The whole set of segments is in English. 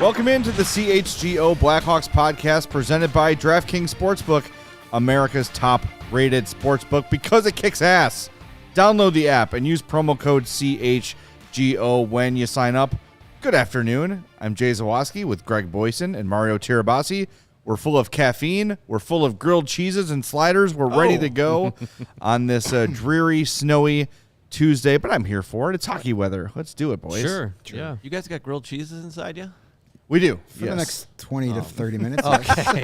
Welcome into the CHGO Blackhawks Podcast presented by DraftKings Sportsbook, America's top-rated sportsbook because it kicks ass. Download the app and use promo code CHGO when you sign up. Good afternoon. I'm Jay Zawaski with Greg Boysen and Mario Tirabassi. We're full of caffeine. We're full of grilled cheeses and sliders. We're ready to go on this dreary, snowy Tuesday, but I'm here for it. It's hockey weather. Let's do it, boys. Sure. Yeah. You guys got grilled cheeses inside you? We do. For the next 20 to 30 minutes. Okay.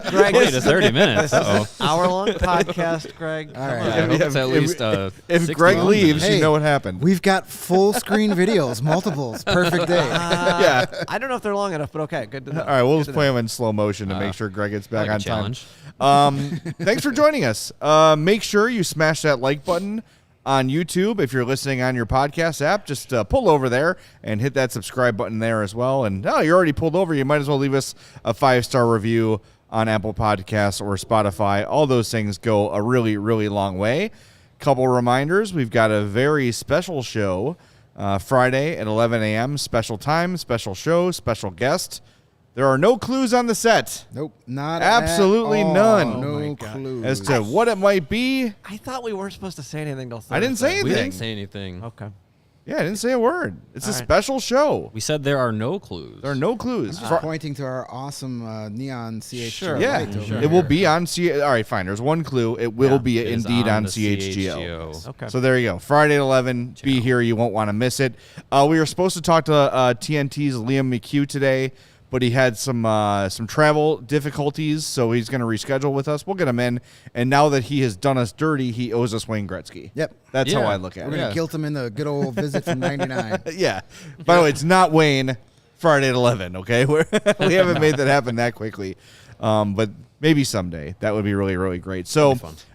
Greg, Wait, it's 30 minutes. Uh-oh. hour-long podcast, Greg. All right. I hope it's at least If 60 Greg minutes. leaves, Hey, you know what happened. We've got full screen videos, multiples. Perfect day. Yeah. I don't know if they're long enough, but okay, good to know. All right, we'll Good just to play know. them in slow motion to make sure Greg gets back like a on challenge. time. Thanks for joining us. Make sure you smash that like button on YouTube. If you're listening on your podcast app, just pull over there and hit that subscribe button there as well. And you're already pulled over. You might as well leave us a 5-star review on Apple Podcasts or Spotify. All those things go a really, really long way. Couple reminders. We've got a very special show Friday at 11 a.m. Special time, special show, special guest. There are no clues on the set Nope, not Absolutely at all. none. No Oh my God. clues. as to what it might be. I thought we weren't supposed to say anything till Thursday. I didn't say anything. We didn't say anything. Okay. Yeah, I didn't say a word. It's a All right. special show. We said there are no clues. There are no clues. Just pointing to our awesome neon CHGO Sure. Yeah, light over Sure. it will be on All right, fine. There's one clue. It will Yeah, be It is indeed on the CHGO. Okay. So there you go. Friday at 11. Be here. You won't want to miss it. We were supposed to talk to TNT's Liam McHugh today, but he had some travel difficulties, so he's going to reschedule with us. We'll get him in. And now that he has done us dirty, he owes us Wayne Gretzky. Yep. That's how Yeah. I look at We're it. going to guilt him in the good old visit from 99. Yeah. By the way, it's not Wayne Friday at 11, okay? We haven't made that happen that quickly. But maybe someday. That would be really, really great. So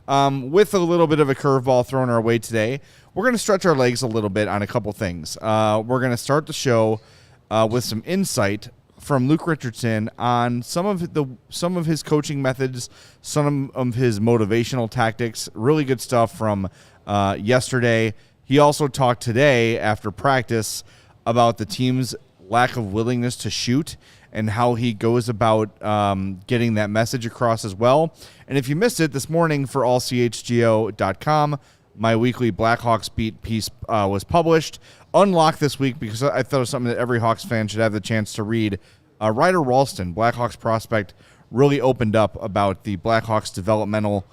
with a little bit of a curveball thrown our way today, we're going to stretch our legs a little bit on a couple things. We're going to start the show with some insight from Luke Richardson on some of his coaching methods, some of his motivational tactics. Really good stuff from yesterday. He also talked today after practice about the team's lack of willingness to shoot and how he goes about getting that message across as well. And if you missed it this morning for allchgo.com, my weekly Blackhawks beat piece was published. Unlocked this week because I thought it was something that every Hawks fan should have the chance to read. Ryder Ralston, Blackhawks prospect, really opened up about the Blackhawks developmental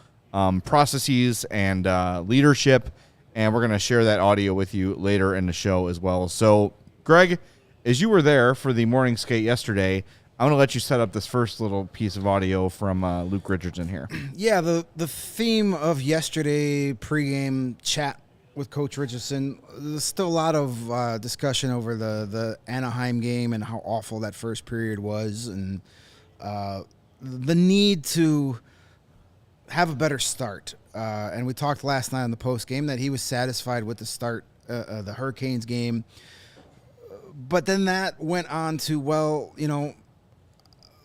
processes and leadership, and we're going to share that audio with you later in the show as well. So, Greg, as you were there for the morning skate yesterday, I'm going to let you set up this first little piece of audio from Luke Richardson here. Yeah, the theme of yesterday pregame chat with Coach Richardson, there's still a lot of discussion over the Anaheim game and how awful that first period was, and the need to have a better start. And we talked last night on the post game that he was satisfied with the start of the Hurricanes game. But then that went on to,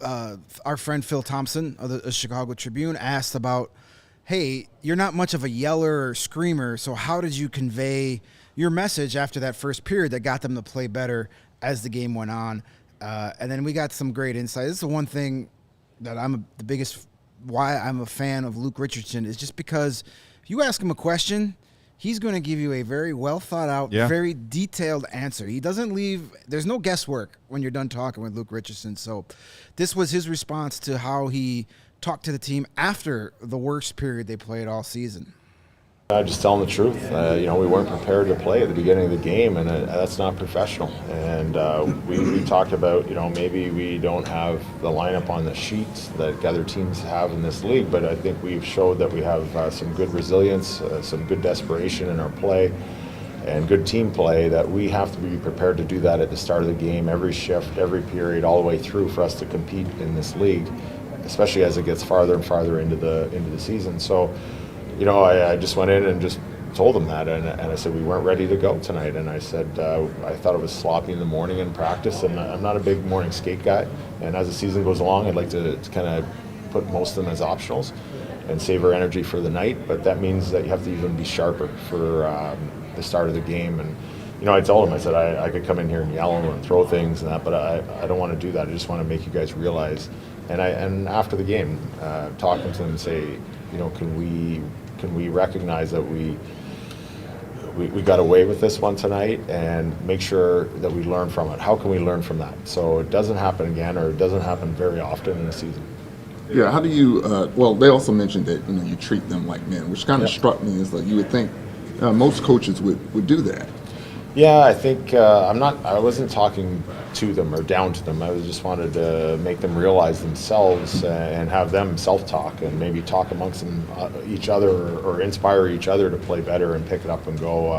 our friend Phil Thompson of the Chicago Tribune asked about, hey, you're not much of a yeller or screamer, so how did you convey your message after that first period that got them to play better as the game went on? And then we got some great insight. This is the one thing that the biggest why I'm a fan of Luke Richardson is just because if you ask him a question, he's going to give you a very well thought out, very detailed answer. He doesn't leave, there's no guesswork when you're done talking with Luke Richardson. So this was his response to how he talked to the team after the worst period they played all season. I just tell them the truth. We weren't prepared to play at the beginning of the game, and that's not professional. And we talked about, maybe we don't have the lineup on the sheets that other teams have in this league, but I think we've showed that we have some good resilience, some good desperation in our play, and good team play, that we have to be prepared to do that at the start of the game, every shift, every period, all the way through for us to compete in this league, especially as it gets farther and farther into the season. So, I just went in and just told them that, and I said we weren't ready to go tonight, and I said I thought it was sloppy in the morning in practice, and I'm not a big morning skate guy, and as the season goes along, I'd like to kind of put most of them as optionals and save our energy for the night, but that means that you have to even be sharper for the start of the game, and I told him, I said, I could come in here and yell and throw things and that, but I don't want to do that. I just want to make you guys realize. And after the game, talking to them and say, can we recognize that we got away with this one tonight, and make sure that we learn from it. How can we learn from that so it doesn't happen again, or it doesn't happen very often in a season? Yeah, how do you, they also mentioned that, you treat them like men, which kind of struck me as like you would think most coaches would do that. Yeah, I think I wasn't talking to them or down to them. I just wanted to make them realize themselves and have them self-talk and maybe talk amongst each other or inspire each other to play better and pick it up and go.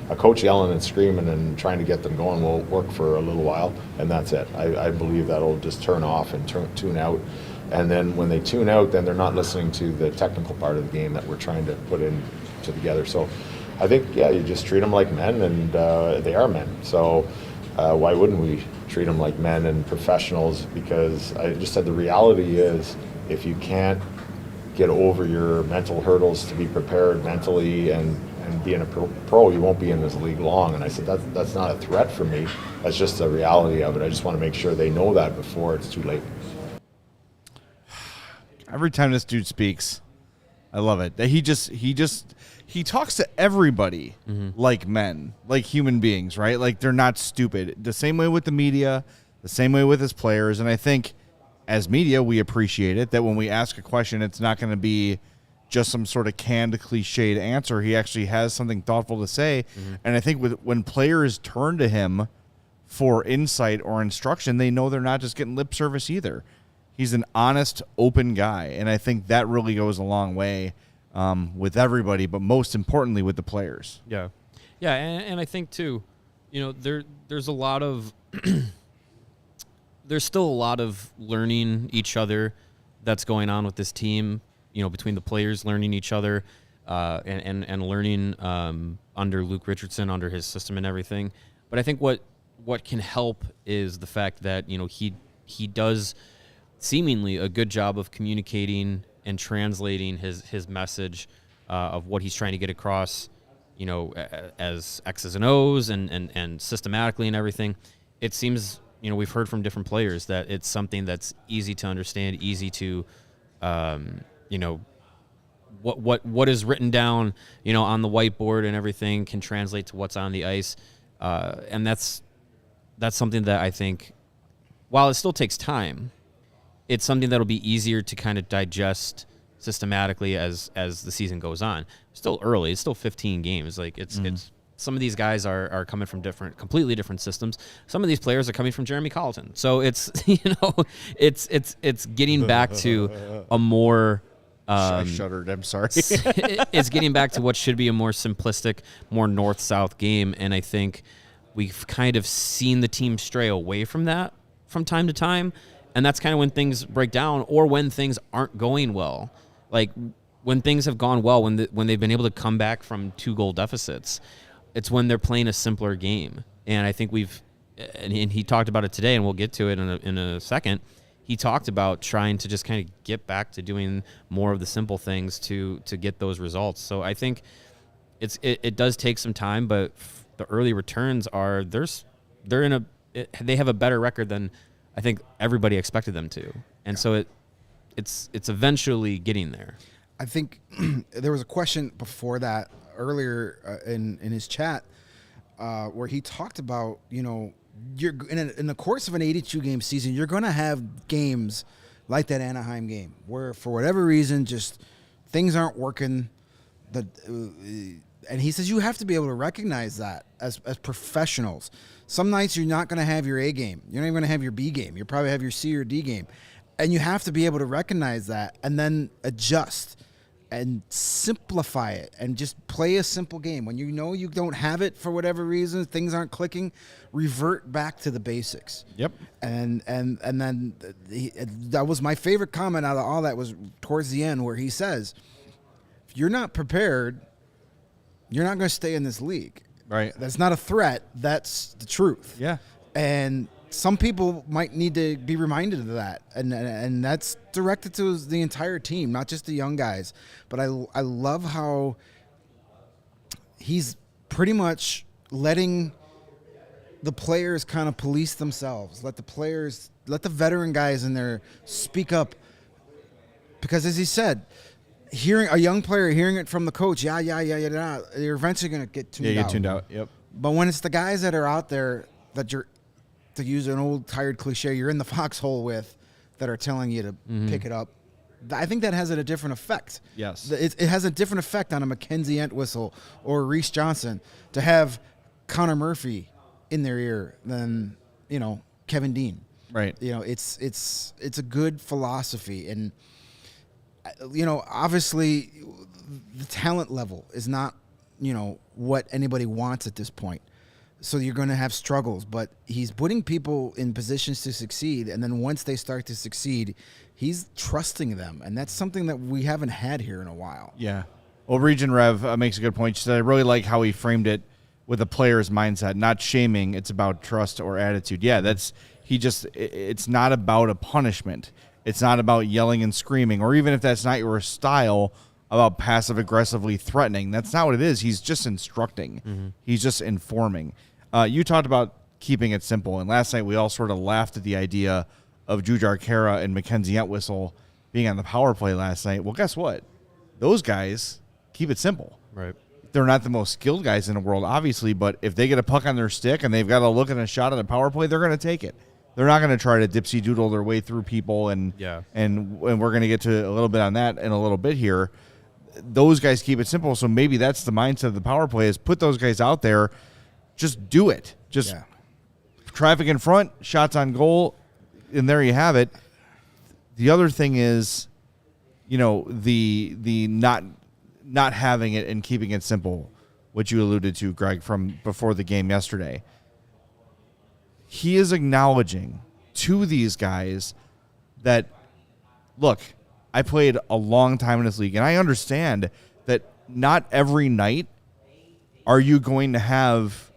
A coach yelling and screaming and trying to get them going will work for a little while, and that's it. I believe that'll just turn off and tune out. And then when they tune out, then they're not listening to the technical part of the game that we're trying to put in together. So I think, you just treat them like men, and they are men. So why wouldn't we treat them like men and professionals? Because I just said the reality is, if you can't get over your mental hurdles to be prepared mentally and being a pro, you won't be in this league long. And I said, that's not a threat for me. That's just the reality of it. I just want to make sure they know that before it's too late. Every time this dude speaks, I love it. That he talks to everybody like men, like human beings, right? Like they're not stupid. The same way with the media, the same way with his players. And I think as media, we appreciate it, that when we ask a question, it's not going to be just some sort of canned, cliched answer. He actually has something thoughtful to say. And I think when players turn to him for insight or instruction, they know they're not just getting lip service either. He's an honest, open guy, and I think that really goes a long way with everybody, but most importantly with the players. Yeah, and I think too, there's a lot of there's still a lot of learning each other that's going on with this team. Between the players learning each other and learning under Luke Richardson, under his system and everything. But I think what can help is the fact that he does seemingly a good job of communicating and translating his message of what he's trying to get across, as X's and O's and systematically and everything. It seems, we've heard from different players that it's something that's easy to understand, easy to, what is written down, on the whiteboard and everything can translate to what's on the ice. And that's something that I think, while it still takes time, it's something that'll be easier to kind of digest systematically as the season goes on. Still early. It's still 15 games. Like it's some of these guys are coming from completely different systems. Some of these players are coming from Jeremy Colleton. So it's it's getting back to a more I shuddered. I'm sorry. It's getting back to what should be a more simplistic, more north-south game, and I think we've kind of seen the team stray away from that from time to time. And that's kind of when things break down, or when things aren't going well. Like when things have gone well, when they've been able to come back from 2-goal deficits, it's when they're playing a simpler game. And I think and he talked about it today, and we'll get to it in a second. He talked about trying to just kind of get back to doing more of the simple things to get those results. So I think it does take some time, but the early returns are they have a better record than I think everybody expected them to. And so it's eventually getting there. I think there was a question before that earlier in his chat where he talked about, you're in the course of an 82-game season, you're going to have games like that Anaheim game where for whatever reason just things aren't working. And he says you have to be able to recognize that as professionals. Some nights you're not going to have your A game. You're not even going to have your B game. You'll probably have your C or D game. And you have to be able to recognize that and then adjust and simplify it and just play a simple game. When you know you don't have it for whatever reason, things aren't clicking, revert back to the basics. Yep. And then that was my favorite comment out of all that was towards the end where he says, if you're not prepared, you're not going to stay in this league. Right. That's not a threat. That's the truth. Yeah. And some people might need to be reminded of that. And that's directed to the entire team, not just the young guys. But I love how he's pretty much letting the players kind of police themselves. Let the veteran guys in there speak up. Because as he said, hearing a young player hearing it from the coach, yeah, you're eventually going to get tuned out. Yeah, get tuned out. Yep. But when it's the guys that are out there that you're, to use an old tired cliche, you're in the foxhole with, that are telling you to pick it up, I think that has a different effect. Yes. It has a different effect on a Mackenzie Entwistle or Reese Johnson to have Connor Murphy in their ear than, Kevin Dean. Right. It's a good philosophy. And, obviously the talent level is not, what anybody wants at this point. So you're going to have struggles, but he's putting people in positions to succeed. And then once they start to succeed, he's trusting them. And that's something that we haven't had here in a while. Yeah. Well, Region Rev makes a good point. She said, I really like how he framed it with a player's mindset, not shaming. It's about trust or attitude. Yeah, it's not about a punishment. It's not about yelling and screaming, or even if that's not your style, about passive aggressively threatening. That's not what it is. He's just instructing. He's just informing. You talked about keeping it simple, and last night we all sort of laughed at the idea of Jujar Kara and Mackenzie Entwistle being on the power play last night. Well, guess what? Those guys keep it simple. Right. They're not the most skilled guys in the world, obviously, but if they get a puck on their stick and they've got a look and a shot at a power play, they're going to take it. They're not going to try to dipsy doodle their way through people, and we're going to get to a little bit on that in a little bit here. Those guys keep it simple, so maybe that's the mindset of the power play, is put those guys out there, just do it. Just traffic in front, shots on goal, and there you have it. The other thing is, the not having it and keeping it simple, which you alluded to, Greg, from before the game yesterday. He is acknowledging to these guys that, look, I played a long time in this league, and I understand that not every night are you going to have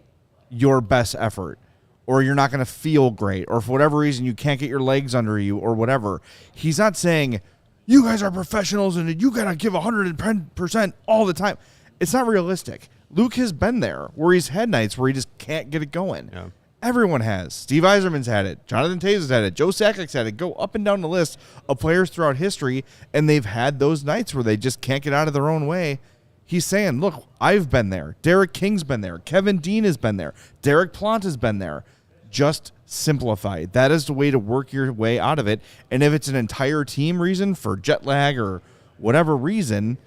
your best effort, or you're not going to feel great, or for whatever reason you can't get your legs under you or whatever. He's not saying, you guys are professionals and you got to give 110% all the time. It's not realistic. Luke has been there where he's had nights where he just can't get it going. Yeah. Everyone has. Steve Yzerman's had it. Jonathan Toews has had it. Joe Sakic's had it. Go up and down the list of players throughout history, and they've had those nights where they just can't get out of their own way. He's saying, look, I've been there. Derek King's been there. Kevin Dean has been there. Derek Plant has been there. Just simplify. That is the way to work your way out of it. And if it's an entire team reason for jet lag or whatever reason,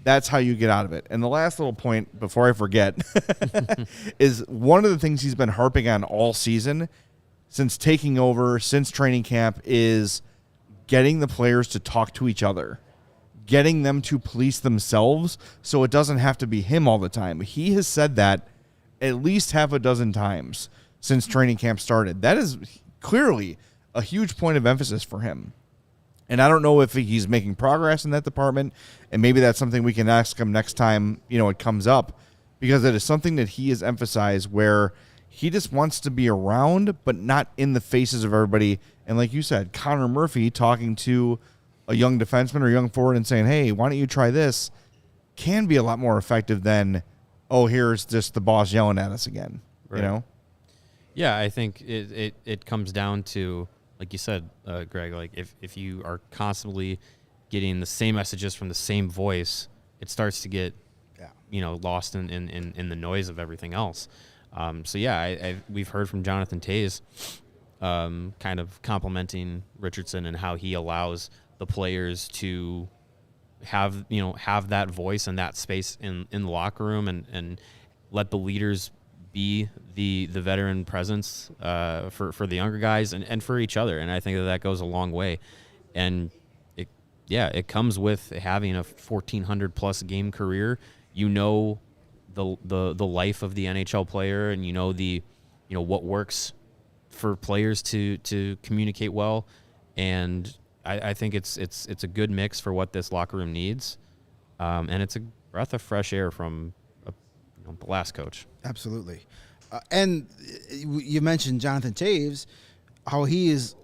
that's how you get out of it. And the last little point before I forget is one of the things he's been harping on all season since taking over, since training camp, is getting the players to talk to each other, getting them to police themselves so it doesn't have to be him all the time. He has said that at least half a dozen times since training camp started. That is clearly a huge point of emphasis for him. And I don't know if he's making progress in that department, and maybe that's something we can ask him next time, it comes up, because it is something that he has emphasized where he just wants to be around, but not in the faces of everybody. And like you said, Connor Murphy talking to a young defenseman or young forward and saying, hey, why don't you try this, can be a lot more effective than, oh, here's just the boss yelling at us again, right. Yeah, I think it comes down to, like you said, Greg, like if you are constantly getting the same messages from the same voice, it starts to get, lost in the noise of everything else. We've heard from Jonathan Toews, kind of complimenting Richardson and how he allows the players to have that voice and that space in the locker room and let the leaders be the veteran presence for the younger guys and for each other. And I think that goes a long way. And it comes with having a 1,400 plus game career. The life of the NHL player, and what works for players to communicate well. And I think it's a good mix for what this locker room needs. And it's a breath of fresh air from the last coach. Absolutely. And you mentioned Jonathan Toews, how he is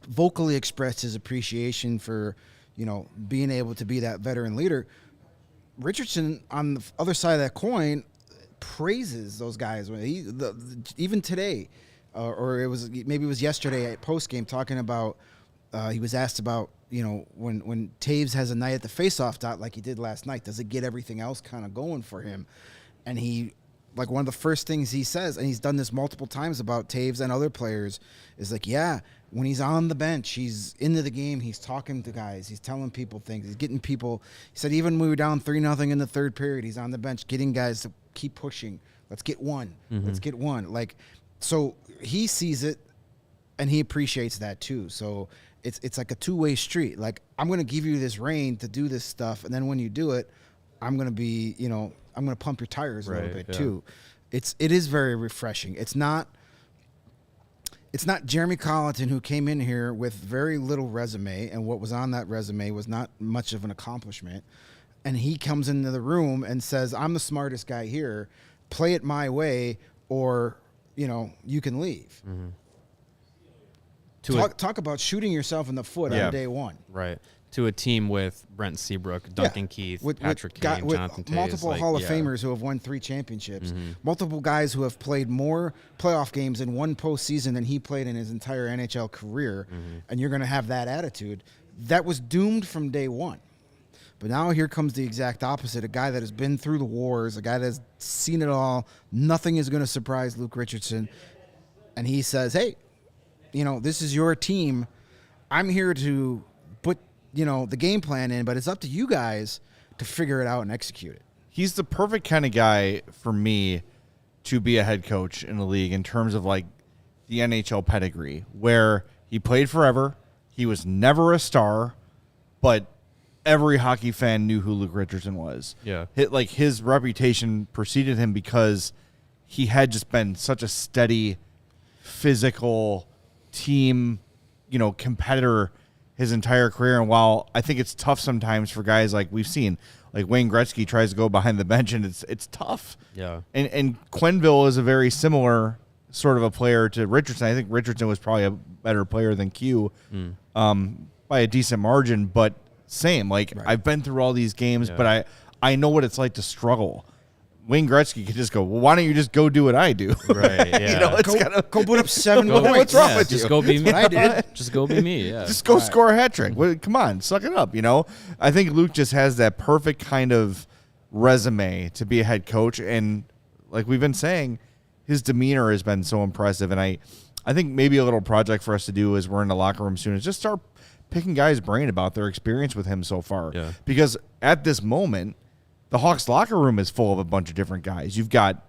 vocally expressed his appreciation for, being able to be that veteran leader. Richardson, on the other side of that coin, praises those guys. Even today, or maybe it was yesterday at post game, talking about. He was asked about, when Taves has a night at the faceoff dot like he did last night, does it get everything else kind of going for him? And he, like, one of the first things he says, and he's done this multiple times about Taves and other players, is like, yeah, when he's on the bench, he's into the game, he's talking to guys, he's telling people things, he's getting people. He said even when we were down 3-0 in the third period, he's on the bench getting guys to keep pushing. Let's get one. Let's get one. Like, so he sees it, and he appreciates that too. So it's like a two-way street. Like, I'm going to give you this reign to do this stuff, and then when you do it, I'm going to be, I'm going to pump your tires a little bit too. It is very refreshing. It's not Jeremy Colleton, who came in here with very little resume, and what was on that resume was not much of an accomplishment. And he comes into the room and says, I'm the smartest guy here. Play it my way, or, you can leave. Talk about shooting yourself in the foot on day one. Right. To a team with Brent Seabrook, Duncan Keith, Patrick Kane, Jonathan Toews. Multiple Hall of Famers who have won 3 championships. Multiple guys who have played more playoff games in one postseason than he played in his entire NHL career. And you're going to have that attitude. That was doomed from day one. But now here comes the exact opposite. A guy that has been through the wars, a guy that has seen it all. Nothing is going to surprise Luke Richardson. And he says, hey, this is your team. I'm here to put, the game plan in, but it's up to you guys to figure it out and execute it. He's the perfect kind of guy for me to be a head coach in the league in terms of like the NHL pedigree, where he played forever. He was never a star, but every hockey fan knew who Luke Richardson was. Yeah. His reputation preceded him because he had just been such a steady, physical team, competitor his entire career. And while I think it's tough sometimes for guys like we've seen, like Wayne Gretzky tries to go behind the bench, and it's tough. Yeah. And Quenneville is a very similar sort of a player to Richardson. I think Richardson was probably a better player than Q by a decent margin, but same. Like, I've been through all these games, but I know what it's like to struggle. Wayne Gretzky could just go, well, why don't you just go do what I do? Right, yeah. Go put up 7 points. What's wrong with you? Just go be me. I did. Just go be me, yeah. Just go score a hat trick. Well, come on, suck it up, I think Luke just has that perfect kind of resume to be a head coach, and like we've been saying, his demeanor has been so impressive, and I think maybe a little project for us to do as we're in the locker room soon is just start picking guys' brain about their experience with him so far. Yeah. Because at this moment, the Hawks locker room is full of a bunch of different guys. You've got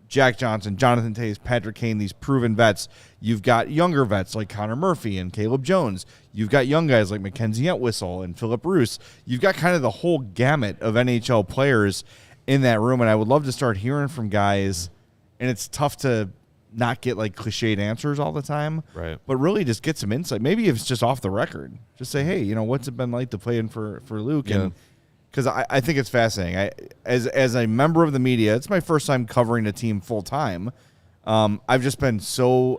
Jack Johnson, Jonathan Toews, Patrick Kane, these proven vets. You've got younger vets like Connor Murphy and Caleb Jones. You've got young guys like Mackenzie Entwistle and Philip Roos. You've got kind of the whole gamut of NHL players in that room, and I would love to start hearing from guys, and it's tough to not get like cliched answers all the time, right? But really just get some insight. Maybe if it's just off the record, just say, hey, what's it been like to play in for Luke? Yeah. And because I think it's fascinating. As a member of the media, it's my first time covering a team full time. I've just been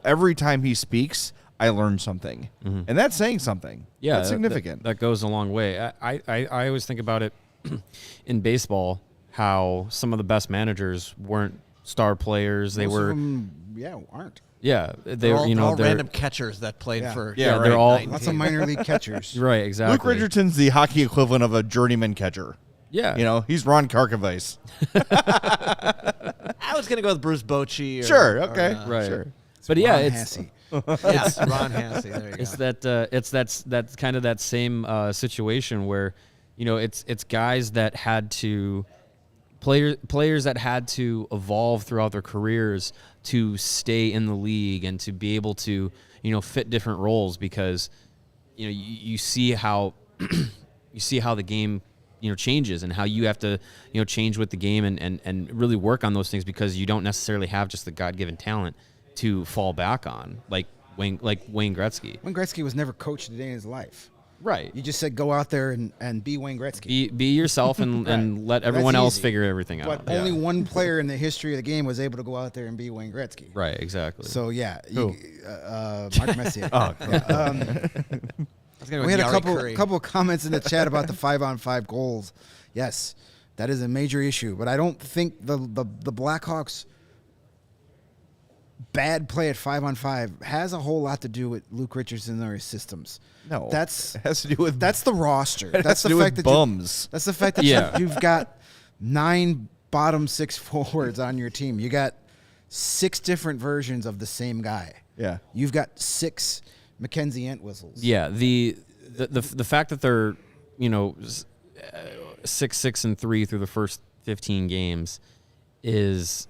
every time he speaks, I learn something, and that's saying something. Yeah, that's significant. That goes a long way. I always think about it in baseball, how some of the best managers weren't star players. They Most were, of them, aren't. Yeah, they're all random catchers that played for. Yeah, they're all lots of minor league catchers. Right, exactly. Luke Richardson's the hockey equivalent of a journeyman catcher. Yeah, he's Ron Karkovice. I was gonna go with Bruce Bochy. Sure, okay, right. Sure. But Ron yeah, it's Hassey. Yes, Ron Hassey. There you it's go. that's kind of that same situation where it's guys that had to players that had to evolve throughout their careers to stay in the league and to be able to fit different roles, because you see how the game changes, and how you have to change with the game and really work on those things, because you don't necessarily have just the God-given talent to fall back on, like Wayne Gretzky. Wayne Gretzky was never coached a day in his life. Right. You just said go out there and be Wayne Gretzky. Be yourself and let everyone else easy. figure everything out. But only one player in the history of the game was able to go out there and be Wayne Gretzky. Right, exactly. So Mark Messier. I was gonna go We with had a Yari Curry. couple of comments in the chat about the 5-on-5 goals. Yes, That is a major issue. But I don't think the Blackhawks' bad play at 5-on-5 has a whole lot to do with Luke Richardson or his systems. No, it has to do with the roster. That's the fact that bums. That's the fact that you've got 9 bottom 6 forwards on your team. You got 6 different versions of the same guy. Yeah, you've got 6 Mackenzie Entwistles. Yeah, the fact that they're 6-6-3 through the first 15 games is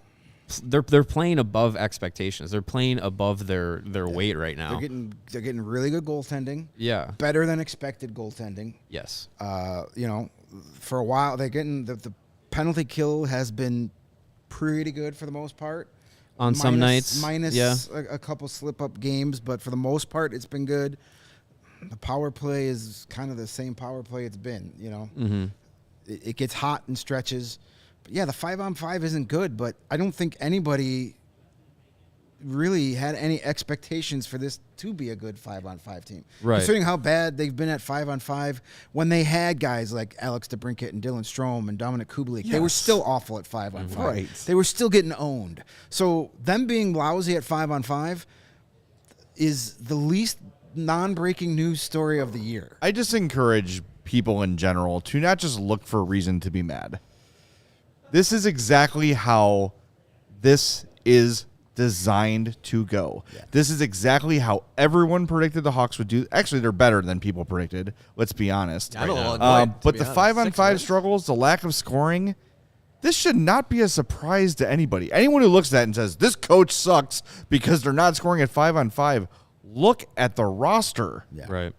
they're playing above expectations. They're playing above their weight right now. They're getting really good goaltending. Yeah, better than expected goaltending. Yes. For a while they're getting the penalty kill has been pretty good for the most part. On some nights, minus a couple slip-up games, but for the most part, it's been good. The power play is kind of the same power play it's been, Mm-hmm. It gets hot in stretches. But yeah, the 5-on-5 isn't good, but I don't think anybody really had any expectations for this to be a good 5-on-5 team. Right. Considering how bad they've been at 5-on-5, when they had guys like Alex DeBrincat and Dylan Strome and Dominic Kubalik, they were still awful at 5-on-5. Right. They were still getting owned. So them being lousy at 5-on-5 is the least non-breaking news story of the year. I just encourage people in general to not just look for a reason to be mad. This is exactly how this is designed to go. Yeah. This is exactly how everyone predicted the Hawks would do. Actually, they're better than people predicted. Let's be honest. I'm a little annoyed, but the 5-on-5 struggles, the lack of scoring, this should not be a surprise to anybody. Anyone who looks at that and says, this coach sucks because they're not scoring at 5-on-5, look at the roster. Yeah. Right.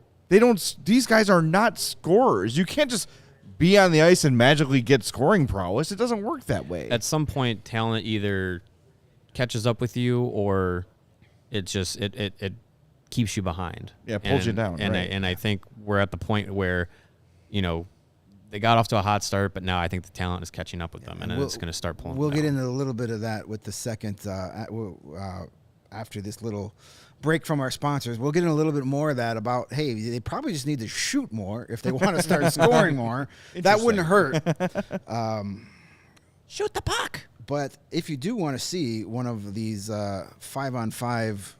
These guys are not scorers. You can't just be on the ice and magically get scoring prowess. It doesn't work that way. At some point, talent either catches up with you or it just it keeps you behind. Yeah, it pulls you down. And I think we're at the point where, they got off to a hot start, but now I think the talent is catching up with them, and it's going to start pulling. We'll them get down. into a little bit of that with the second after this little break from our sponsors. We'll get in a little bit more of that about, hey, they probably just need to shoot more if they want to start scoring more. That wouldn't hurt. Shoot the puck. But if you do want to see one of these 5-on-5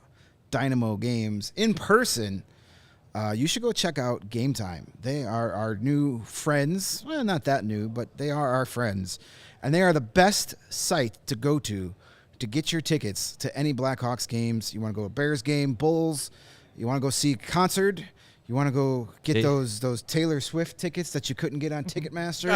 Dynamo games in person, you should go check out Game Time. They are our new friends. Well, not that new, but they are our friends. And they are the best site to go to get your tickets to any Blackhawks games. You want to go to a Bears game, Bulls, you want to go see a concert, you want to go get those Taylor Swift tickets that you couldn't get on Ticketmaster.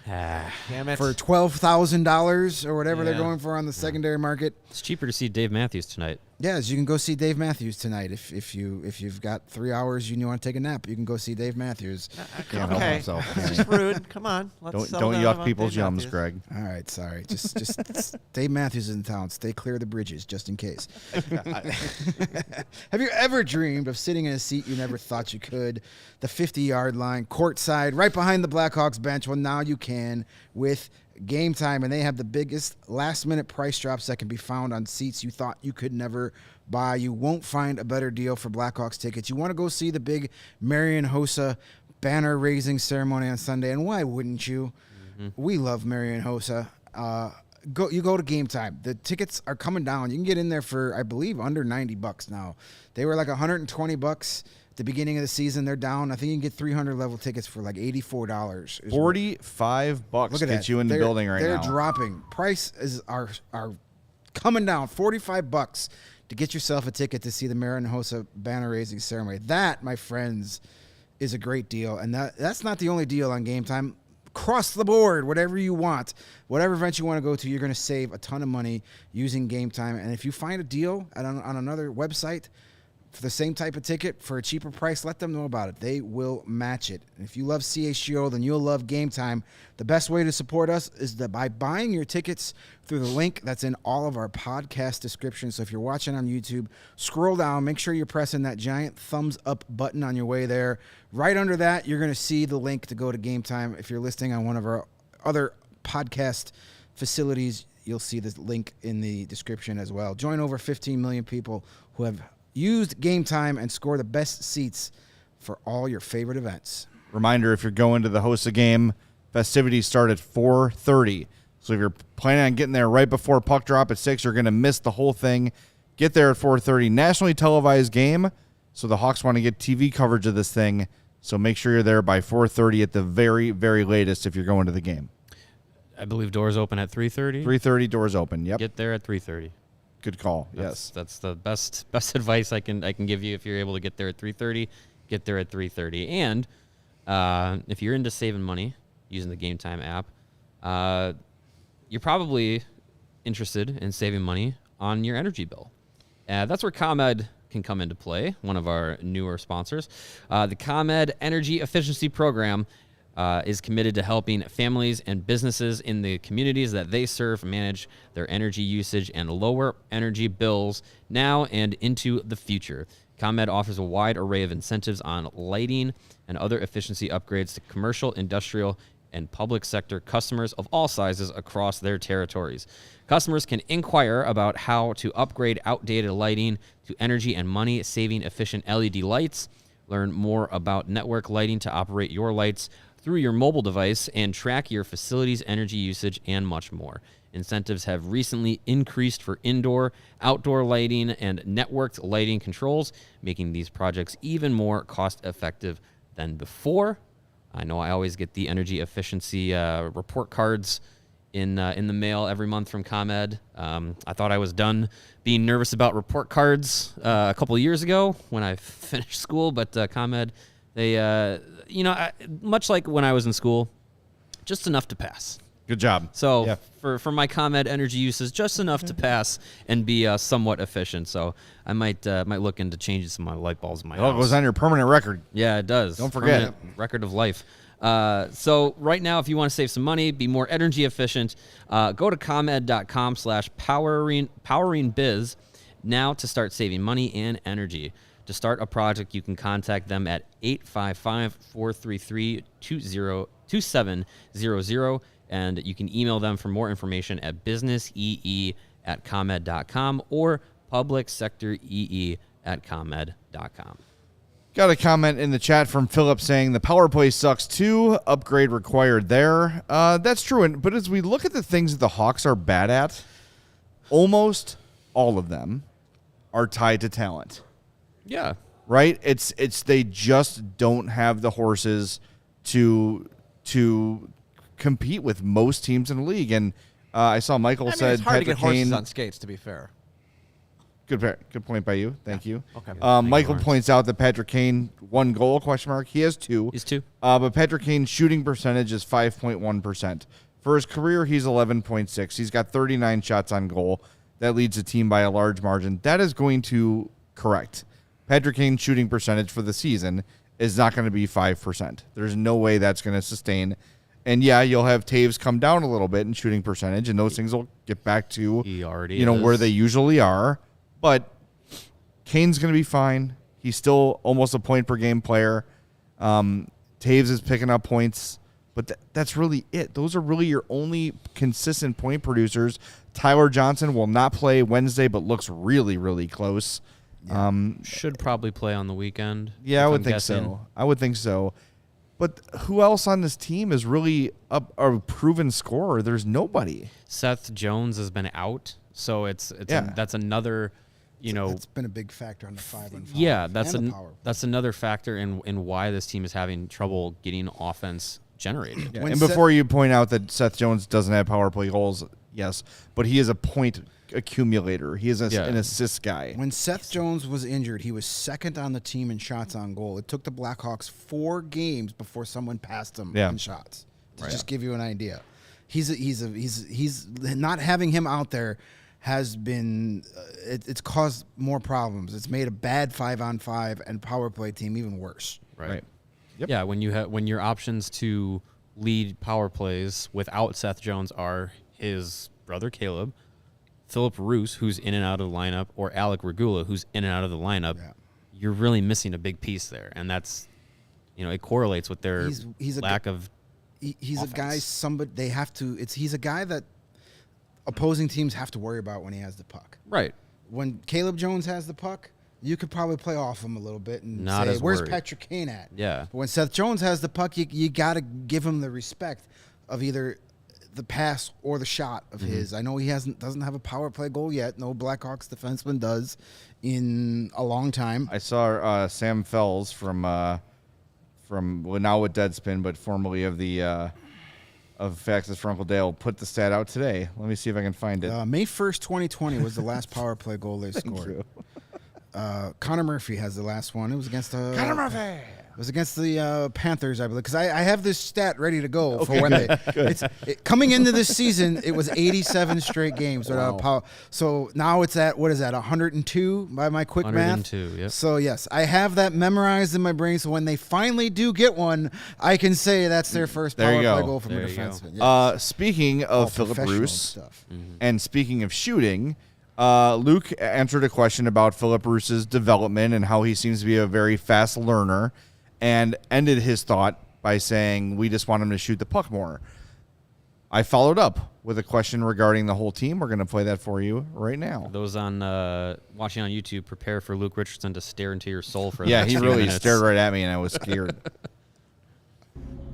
Damn it. For $12,000 or whatever they're going for on the secondary market. It's cheaper to see Dave Matthews tonight. Yes, you can go see Dave Matthews tonight. If you've got 3 hours and you want to take a nap, you can go see Dave Matthews. Okay, that's just rude. Come on. Let's Don't yuck people's yums, Greg. All right, sorry. Just Dave Matthews is in town. Stay clear of the bridges, just in case. Have you ever dreamed of sitting in a seat you never thought you could? The 50-yard line, courtside, right behind the Blackhawks bench. Well, now you can with Game Time, and they have the biggest last-minute price drops that can be found on seats you thought you could never buy. You won't find a better deal for Blackhawks tickets. You want to go see the big Marian Hossa banner-raising ceremony on Sunday, and why wouldn't you? Mm-hmm. We love Marian Hossa. You go to Game Time. The tickets are coming down. You can get in there for, I believe, under $90 now. They were like $120 at the beginning of the season. They're down. I think you can get 300 level tickets for like $84. $45 Look at gets that. you in the building right now. They're dropping. Prices are coming down. $45 to get yourself a ticket to see the Marian Hossa banner raising ceremony. That, my friends, is a great deal. And that's not the only deal on Game Time. Across the board, whatever you want, whatever event you want to go to, you're going to save a ton of money using Game Time. And if you find a deal on another website for the same type of ticket for a cheaper price, let them know about it. They will match it. And if you love CHGO, then you'll love Game Time. The best way to support us is by buying your tickets through the link that's in all of our podcast descriptions. So if you're watching on YouTube, scroll down, make sure you're pressing that giant thumbs up button on your way there. Right under that, you're going to see the link to go to Game Time. If you're listening on one of our other podcast facilities, you'll see this link in the description as well. Join over 15 million people who have used Game Time and score the best seats for all your favorite events. Reminder, if you're going to the Hossa game, Festivities start at 4:30. So if you're planning on getting there right before puck drop at 6, you're going to miss the whole thing. Get there at 4:30. Nationally televised game, so the Hawks want to get TV coverage of this thing. So make sure you're there by 4:30 at the very, very latest if you're going to the game. I believe doors open at 3:30. 3:30 doors open. Yep. Get there at 3:30. Good call. Yes. That's the best advice I can give you. If you're able to get there at 3:30, get there at 3:30. And if you're into saving money using the Game Time app, you're probably interested in saving money on your energy bill. That's where ComEd can come into play, one of our newer sponsors. The ComEd Energy Efficiency Program is committed to helping families and businesses in the communities that they serve manage their energy usage and lower energy bills now and into the future. ComEd offers a wide array of incentives on lighting and other efficiency upgrades to commercial, industrial, and public sector customers of all sizes across their territories. Customers can inquire about how to upgrade outdated lighting to energy and money-saving efficient LED lights, learn more about network lighting to operate your lights through your mobile device, and track your facility's energy usage, and much more. Incentives have recently increased for indoor, outdoor lighting, and networked lighting controls, making these projects even more cost-effective than before. I know I always get the energy efficiency report cards in the mail every month from ComEd. I thought I was done being nervous about report cards a couple of years ago when I finished school, but ComEd, they, much like when I was in school, just enough to pass. Good job. So for my ComEd energy uses, just enough to pass and be somewhat efficient. So I might look into changing some of my light bulbs in my house. It goes on your permanent record. Yeah, it does. Don't forget. Permanent record of life. So right now, if you want to save some money, be more energy efficient, go to comed.com/powering biz now to start saving money and energy. To start a project, you can contact them at 855-433-2700, and you can email them for more information at businessee@comed.com or publicsectoree@comed.com. Got a comment in the chat from Philip saying the power play sucks too. Upgrade required there. That's true. But as we look at the things that the Hawks are bad at, almost all of them are tied to talent. Yeah. Right? It's they just don't have the horses to compete with most teams in the league. And I saw Michael said it's hard Patrick to get horses Kane on skates, to be fair. Good point by you. Thank you. Okay. Michael points out that Patrick Kane, 1 goal, ? He has 2. He's 2. But Patrick Kane's shooting percentage is 5.1%. For his career, he's 11.6. He's got 39 shots on goal. That leads the team by a large margin. That is going to correct. Patrick Kane's shooting percentage for the season is not going to be 5%. There's no way that's going to sustain. And yeah, you'll have Taves come down a little bit in shooting percentage, and those things will get back to where they usually are. But Kane's going to be fine. He's still almost a point per game player. Taves is picking up points, but that's really it. Those are really your only consistent point producers. Tyler Johnson will not play Wednesday, but looks really, really close. Yeah. Should probably play on the weekend. Yeah, I would think so. But who else on this team is really a proven scorer? There's nobody. Seth Jones has been out, so that's another. It's been a big factor on the 5-on-5. Yeah, that's another factor in why this team is having trouble getting offense generated. Yeah. And before you point out that Seth Jones doesn't have power play goals, yes, but he is a point accumulator. He is an assist guy. When Seth Jones was injured, he was second on the team in shots on goal. It took the Blackhawks 4 games before someone passed him in shots. To just give you an idea, he's not having him out there has been it's caused more problems. It's made a bad 5-on-5 and power play team even worse. Right. Yep. Yeah, when your options to lead power plays without Seth Jones are his brother Caleb, Philip Roos, who's in and out of the lineup, or Alec Regula, who's in and out of the lineup, you're really missing a big piece there, and that's it correlates with their lack of. He's offense. A guy he's a guy that opposing teams have to worry about when he has the puck. Right. When Caleb Jones has the puck, you could probably play off him a little bit and Not say, as where's worried. Patrick Kane at? Yeah. But when Seth Jones has the puck, you got to give him the respect of either the pass or the shot of his. I know he doesn't have a power play goal yet. No Blackhawks defenseman does in a long time. I saw Sam Fells from now with Deadspin, but formerly of the of Faxes for Uncle Dale, put the stat out today. Let me see if I can find it. May 1st, 2020 was the last power play goal they scored. Connor Murphy has the last one. It was against Connor Murphy. It was against the Panthers, I believe, because I have this stat ready to go for when they. Coming into this season, it was 87 straight games without power. So now it's at, what is that, 102 by my quick math? 102, yep. So yes, I have that memorized in my brain. So when they finally do get one, I can say that's their first There power you play go. goal from a There you go. defenseman. Yes. Speaking All of Philip professional Bruce, stuff. and speaking of shooting, Luke answered a question about Philip Bruce's development and how he seems to be a very fast learner, and ended his thought by saying, we just want him to shoot the puck more. I followed up with a question regarding the whole team. We're going to play that for you right now. Those on watching on YouTube, prepare for Luke Richardson to stare into your soul for the Yeah, next he few really minutes. stared right at me, and I was scared.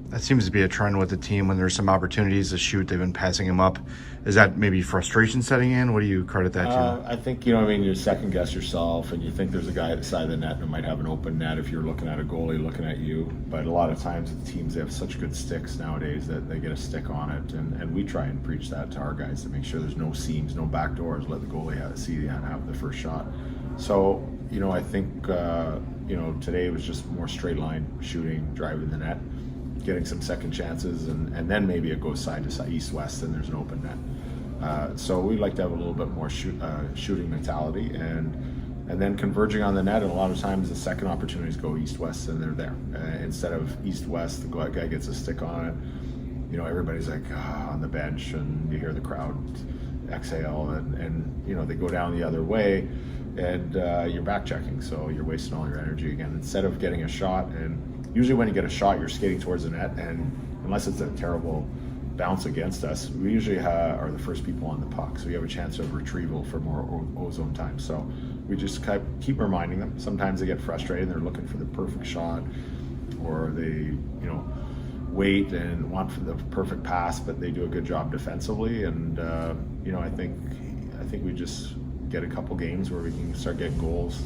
That seems to be a trend with the team. When there's some opportunities to shoot, they've been passing him up. Is that maybe frustration setting in? What do you credit that to? I think, you second guess yourself, and you think there's a guy at the side of the net who might have an open net if you're looking at a goalie looking at you. But a lot of times the teams, they have such good sticks nowadays that they get a stick on it. And we try and preach that to our guys to make sure there's no seams, no back doors, let the goalie have the first shot. So, I think, today was just more straight line shooting, driving the net, getting some second chances, and then maybe it goes side to side, east-west, and there's an open net. So we like to have a little bit more shooting mentality, and then converging on the net. And a lot of times the second opportunities go east-west, and they're there. Instead of east-west, the guy gets a stick on it. Everybody's like on the bench, and you hear the crowd exhale, and they go down the other way, and you're back checking, so you're wasting all your energy again. Instead of getting a shot, and usually when you get a shot, you're skating towards the net, and unless it's a terrible bounce against us, we usually are the first people on the puck, so we have a chance of retrieval for more ozone time. So we just keep reminding them. Sometimes they get frustrated, they're looking for the perfect shot, or they wait and want for the perfect pass, but they do a good job defensively. And I think we just get a couple games where we can start getting goals.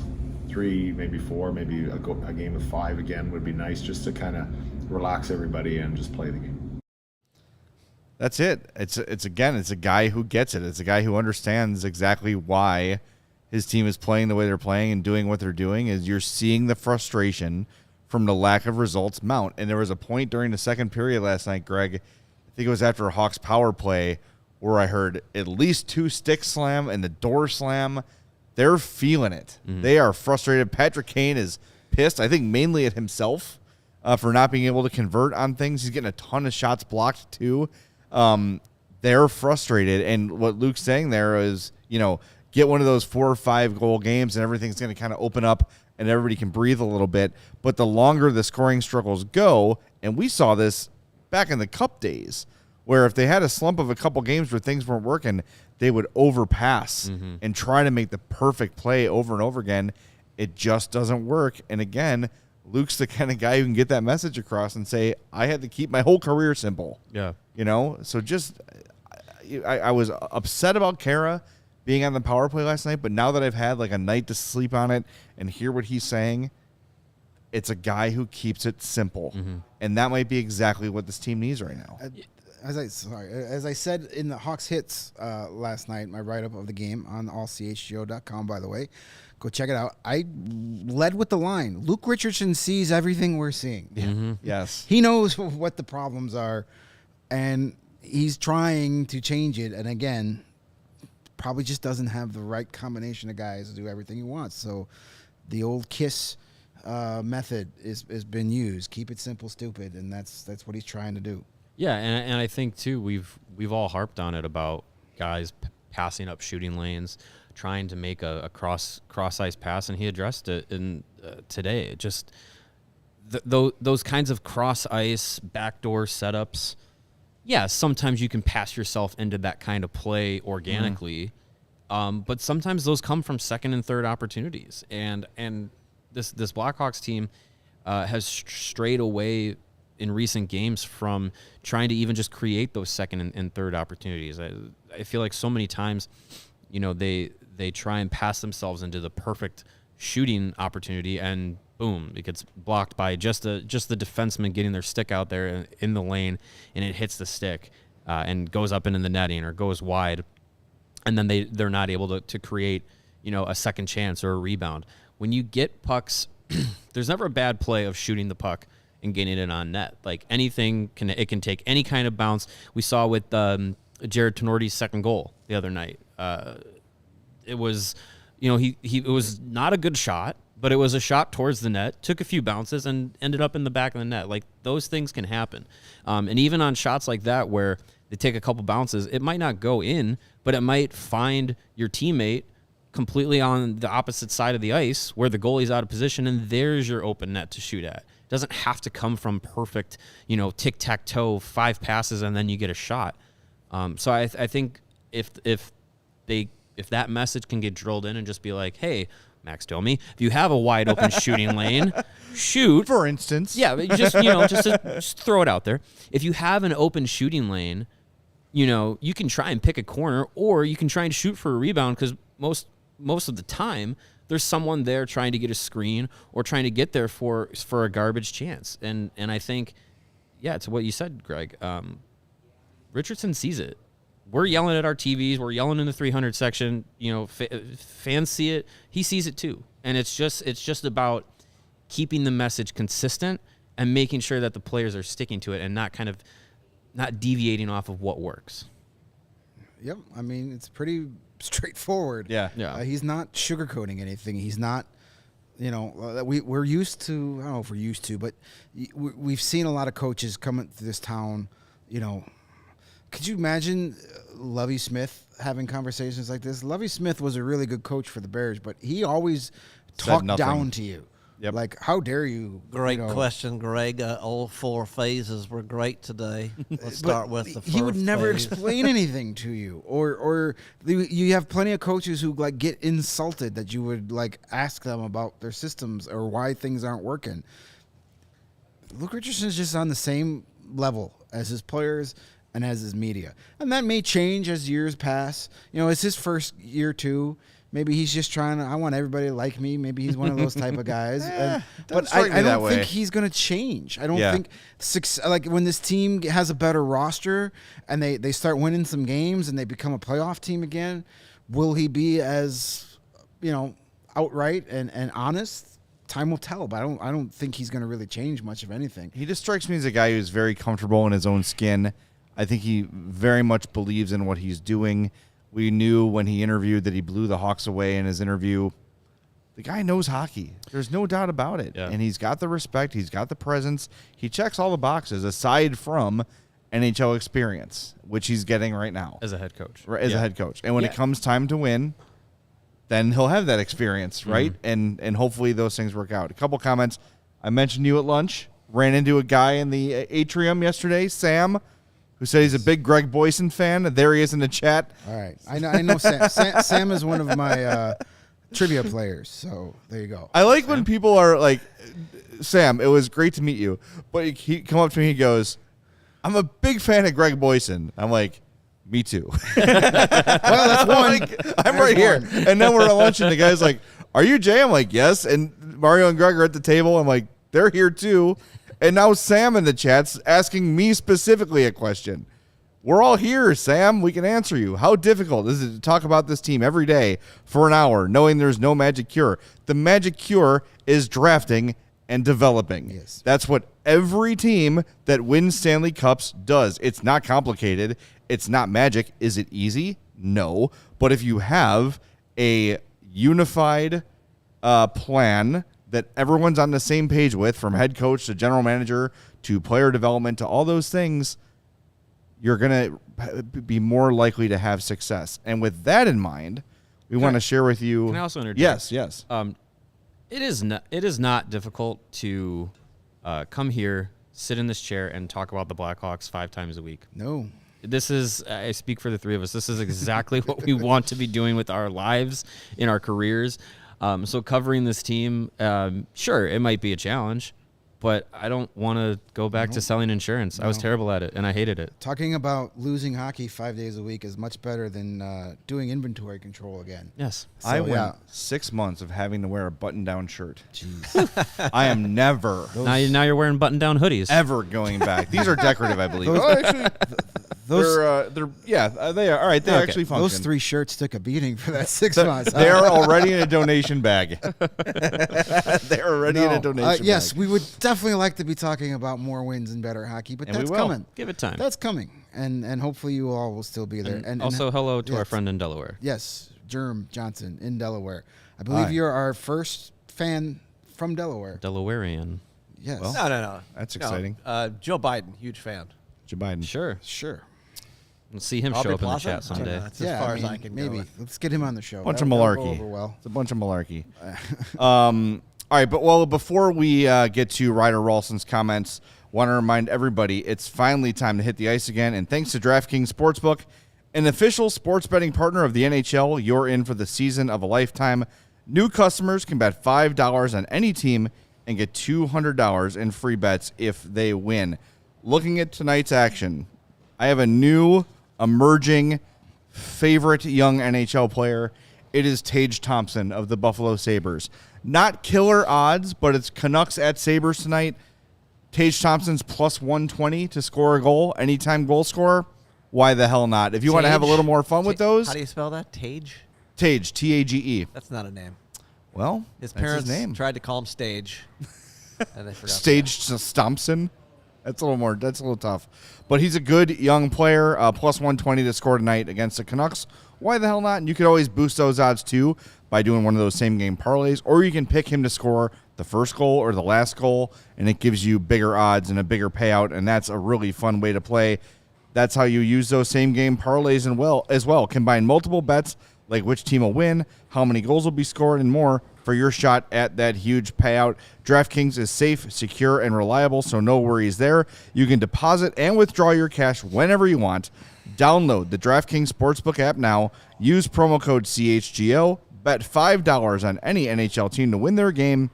3, maybe 4, maybe a game of 5 again would be nice, just to kind of relax everybody and just play the game. That's it. It's a guy who gets it. It's a guy who understands exactly why his team is playing the way they're playing and doing what they're doing. Is you're seeing the frustration from the lack of results mount. And there was a point during the second period last night, Greg, I think it was after a Hawks power play, where I heard at least 2 stick slam and the door slam. They're feeling it. They are frustrated. Patrick Kane is pissed, I think mainly at himself for not being able to convert on things. He's getting a ton of shots blocked too. They're frustrated. And what Luke's saying there is, get one of those 4 or 5 goal games and everything's going to kind of open up and everybody can breathe a little bit. But the longer the scoring struggles go, and we saw this back in the Cup days, where if they had a slump of a couple games where things weren't working, they would overpass and try to make the perfect play over and over again. It just doesn't work. And again, Luke's the kind of guy who can get that message across and say, I had to keep my whole career simple. Yeah. So just I was upset about Kara being on the power play last night, but now that I've had like a night to sleep on it and hear what he's saying, it's a guy who keeps it simple. And that might be exactly what this team needs right now. As I said in the Hawks Hits last night, my write-up of the game on allchgo.com, by the way, go check it out. I led with the line, Luke Richardson sees everything we're seeing. Yes. He knows what the problems are, and he's trying to change it. And again, probably just doesn't have the right combination of guys to do everything he wants. So the old KISS method has been used. Keep it simple, stupid, and that's what he's trying to do. Yeah, and I think too we've all harped on it about guys passing up shooting lanes, trying to make a cross ice pass, and he addressed it in today. Just those kinds of cross ice backdoor setups. Yeah, sometimes you can pass yourself into that kind of play organically, But sometimes those come from second and third opportunities. And this Blackhawks team has strayed away in recent games from trying to even just create those second and third opportunities. I feel like so many times, they try and pass themselves into the perfect shooting opportunity, and boom, it gets blocked by just the defenseman getting their stick out there in the lane, and it hits the stick and goes up into the netting or goes wide, and then they're not able to create a second chance or a rebound. When you get pucks, there's never a bad play of shooting the puck and getting it on net. Like anything can take any kind of bounce. We saw with Jared Tenorti's second goal the other night. It was, it was not a good shot, but it was a shot towards the net, took a few bounces, and ended up in the back of the net. Like, those things can happen. And even on shots like that where they take a couple bounces, it might not go in, but it might find your teammate completely on the opposite side of the ice where the goalie's out of position, and there's your open net to shoot at. It doesn't have to come from perfect, tic-tac-toe, 5 passes, and then you get a shot. So I think if that message can get drilled in and just be like, hey, Max Domi, if you have a wide open shooting lane, shoot. For instance. Yeah, just throw it out there. If you have an open shooting lane, you can try and pick a corner, or you can try and shoot for a rebound, because most of the time there's someone there trying to get a screen or trying to get there for a garbage chance. And I think, it's what you said, Greg. Richardson sees it. We're yelling at our TVs. We're yelling in the 300 section. Fans see it. He sees it too. And it's just about keeping the message consistent and making sure that the players are sticking to it and not deviating off of what works. Yep. I mean, it's pretty straightforward. Yeah. He's not sugarcoating anything. He's not, we're used to, I don't know if we're used to, but we've seen a lot of coaches come through this town, Could you imagine Lovie Smith having conversations like this? Lovie Smith was a really good coach for the Bears, but he always talked down to you. Yep. Like, how dare you? Great question, Greg. All 4 phases were great today. Let's start with the first He would never phase. explain anything to you. Or you have plenty of coaches who get insulted that you would ask them about their systems or why things aren't working. Luke Richardson's just on the same level as his players and as his media. And that may change as years pass. It's his first year too. Maybe he's just trying to, I want everybody to like me. Maybe he's one of those type of guys. But I don't think he's going to change. I don't think, when this team has a better roster and they start winning some games and they become a playoff team again, will he be as, outright and honest? Time will tell, but I don't think he's going to really change much of anything. He just strikes me as a guy who's very comfortable in his own skin. I think he very much believes in what he's doing. We knew when he interviewed that he blew the Hawks away in his interview. The guy knows hockey. There's no doubt about it. Yeah. And he's got the respect. He's got the presence. He checks all the boxes aside from NHL experience, which he's getting right now. As a head coach. As a head coach. And when it comes time to win, then he'll have that experience, right? And hopefully those things work out. A couple comments. I mentioned you at lunch. Ran into a guy in the atrium yesterday, Sam, who said he's a big Greg Boysen fan. There he is in the chat. All right. I know Sam. Sam is one of my trivia players, so there you go. I like when people are like, Sam, it was great to meet you. But he come up to me, he goes, I'm a big fan of Greg Boysen. I'm like, me too. Well, that's one. I'm right here. And then we're at lunch, and the guy's like, are you Jay? I'm like, yes. And Mario and Greg are at the table. I'm like, they're here too. And now Sam in the chat's asking me specifically a question. We're all here, Sam. We can answer you. How difficult is it to talk about this team every day for an hour, knowing there's no magic cure? The magic cure is drafting and developing. Yes. That's what every team that wins Stanley Cups does. It's not complicated. It's not magic. Is it easy? No. But if you have a unified plan that everyone's on the same page with, from head coach to general manager to player development to all those things, you're going to be more likely to have success. And with that in mind, we want to share with you. Can I also interject? Yes. It is not difficult to come here, sit in this chair, and talk about the Blackhawks 5 times a week. No. this is, I speak for the three of us, this is exactly what we want to be doing with our lives, in our careers. So covering this team, sure, it might be a challenge, but I don't want to go back to selling insurance. I was terrible at it, and I hated it. Talking about losing hockey 5 days a week is much better than doing inventory control again. Yes. So, I went yeah. 6 months of having to wear a button-down shirt. Jeez. I am never, Now you're wearing button-down hoodies. ever going back. These are decorative, I believe. Those, they are. All right, they actually function. those 3 shirts took a beating for that 6 months. They are already in a donation bag. They're already in a donation yes, bag. we would definitely like to be talking about more wins and better hockey, but And we that's will. coming. Give it time. That's coming, and hopefully you all will still be there. And also, hello to our yes. friend in Delaware. Yes, Germ Johnson in Delaware. I believe Hi. you're our first fan from Delaware. Delawarean. Yes. Well, No. That's No, exciting. Joe Biden, huge fan. Joe Biden. Sure. Sure. We'll see him Aubrey show up in the Plaza? chat someday. That's as far as I can maybe. go. Let's get him on the show. Bunch of That'll go malarkey. over well. It's a bunch of malarkey. All right, but before we get to Ryder Ralston's comments, want to remind everybody it's finally time to hit the ice again. And thanks to DraftKings Sportsbook, an official sports betting partner of the NHL, you're in for the season of a lifetime. New customers can bet $5 on any team and get $200 in free bets if they win. Looking at tonight's action, I have a new emerging favorite young NHL player. It is Tage Thompson of the Buffalo Sabres. Not killer odds, but it's Canucks at Sabres tonight. Tage Thompson's plus 120 to score a goal. Anytime goal scorer, why the hell not? If you want to have a little more fun with those, How do you spell that? Tage? Tage, T-A-G-E. That's not a name. Well, His that's parents his name. tried to call him Stage, and they forgot. Stage Thompson. That's a little tough. But he's a good young player, plus 120 to score tonight against the Canucks. Why the hell not? And you could always boost those odds too by doing one of those same game parlays, or you can pick him to score the first goal or the last goal, and it gives you bigger odds and a bigger payout, and that's a really fun way to play. That's how you use those same game parlays as well. Combine multiple bets like which team will win, how many goals will be scored, and more for your shot at that huge payout. DraftKings is safe, secure, and reliable, so no worries there. You can deposit and withdraw your cash whenever you want. Download the DraftKings Sportsbook app now. Use promo code CHGO. Bet $5 on any NHL team to win their game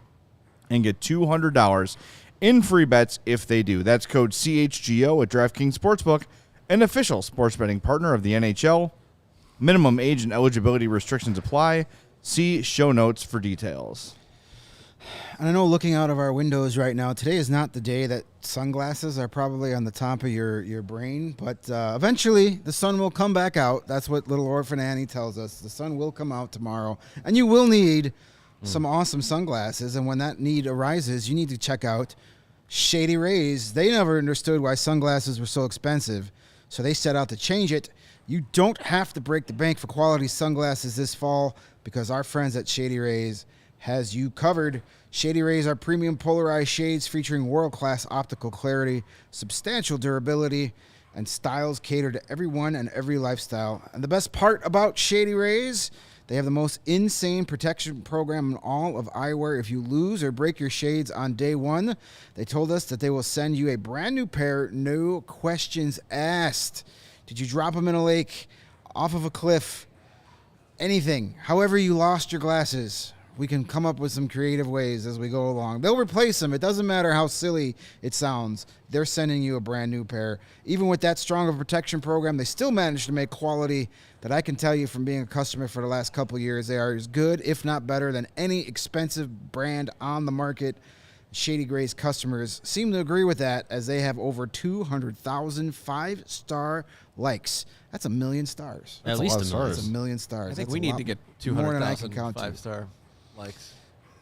and get $200 in free bets if they do. That's code CHGO at DraftKings Sportsbook, an official sports betting partner of the NHL. Minimum age and eligibility restrictions apply. See show notes for details. And I know looking out of our windows right now, today is not the day that sunglasses are probably on the top of your brain, but eventually the sun will come back out. That's what little orphan Annie tells us. The sun will come out tomorrow, and you will need some awesome sunglasses. And when that need arises, you need to check out Shady Rays. They never understood why sunglasses were so expensive, so they set out to change it. You don't have to break the bank for quality sunglasses this fall because our friends at Shady Rays has you covered. Shady Rays are premium polarized shades featuring world-class optical clarity, substantial durability, and styles cater to everyone and every lifestyle. And the best part about Shady Rays, they have the most insane protection program in all of eyewear. If you lose or break your shades on day one, they told us that they will send you a brand new pair, no questions asked. Did you drop them in a lake, off of a cliff, anything, however you lost your glasses? We can come up with some creative ways as we go along. They'll replace them. It doesn't matter how silly it sounds. They're sending you a brand new pair. Even with that strong of a protection program, they still manage to make quality that I can tell you from being a customer for the last couple of years. They are as good, if not better, than any expensive brand on the market. Shady Rays customers seem to agree with that, as they have over 200,000 5-star likes. That's 1 million stars. At least a million. That's 1 million stars. I think That's we a need lot to get more than I can 200,000 count to. 5-star likes.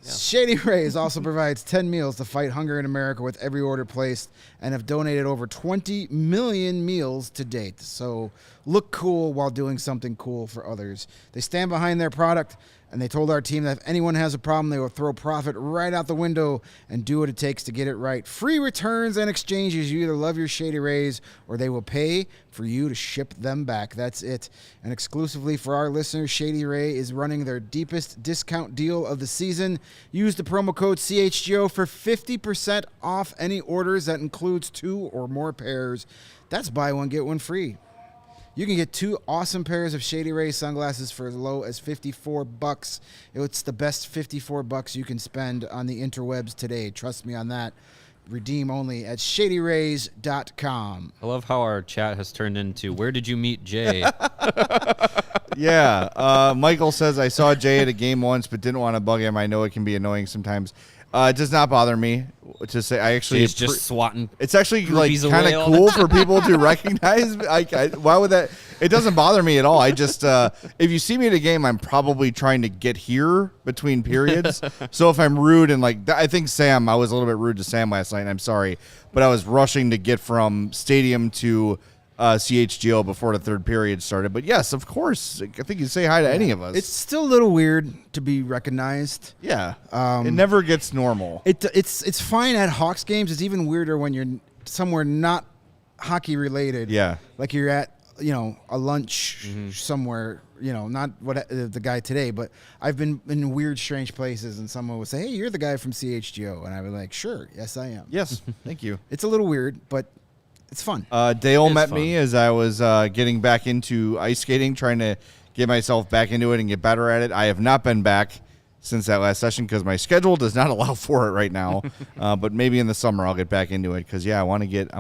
Yeah. Shady Rays also provides 10 meals to fight hunger in America with every order placed, and have donated over 20 million meals to date. So look cool while doing something cool for others. They stand behind their product, and they told our team that if anyone has a problem, they will throw profit right out the window and do what it takes to get it right. Free returns and exchanges. You either love your Shady Rays or they will pay for you to ship them back. That's it. And exclusively for our listeners, Shady Ray is running their deepest discount deal of the season. Use the promo code CHGO for 50% off any orders that includes 2 or more pairs. That's buy one, get one free. You can get 2 awesome pairs of Shady Rays sunglasses for as low as $54. It's the best $54 you can spend on the interwebs today. Trust me on that. Redeem only at shadyrays.com. I love how our chat has turned into, where did you meet Jay? Yeah. Michael says, I saw Jay at a game once, but didn't want to bug him. I know it can be annoying sometimes. It does not bother me to say. I actually He's just swatting. It's actually like groupies kind away of all the cool for people to recognize. Why would that? It doesn't bother me at all. I just if you see me at a game, I'm probably trying to get here between periods. So if I'm rude and I think Sam, I was a little bit rude to Sam last night. And I'm sorry, but I was rushing to get from stadium to CHGO before the third period started. But yes, of course, I think you say hi to any of us. It's still a little weird to be recognized. Yeah, it never gets normal. It's fine at Hawks games. It's even weirder when you're somewhere not hockey related. Yeah, like you're at a lunch somewhere. Not what the guy today, but I've been in weird, strange places, and someone would say, "Hey, you're the guy from CHGO," and I was like, "Sure, yes, I am." Yes, thank you. It's a little weird, but it's fun. Dale met me as I was getting back into ice skating, trying to get myself back into it and get better at it. I have not been back since that last session because my schedule does not allow for it right now. But maybe in the summer I'll get back into it because I want to get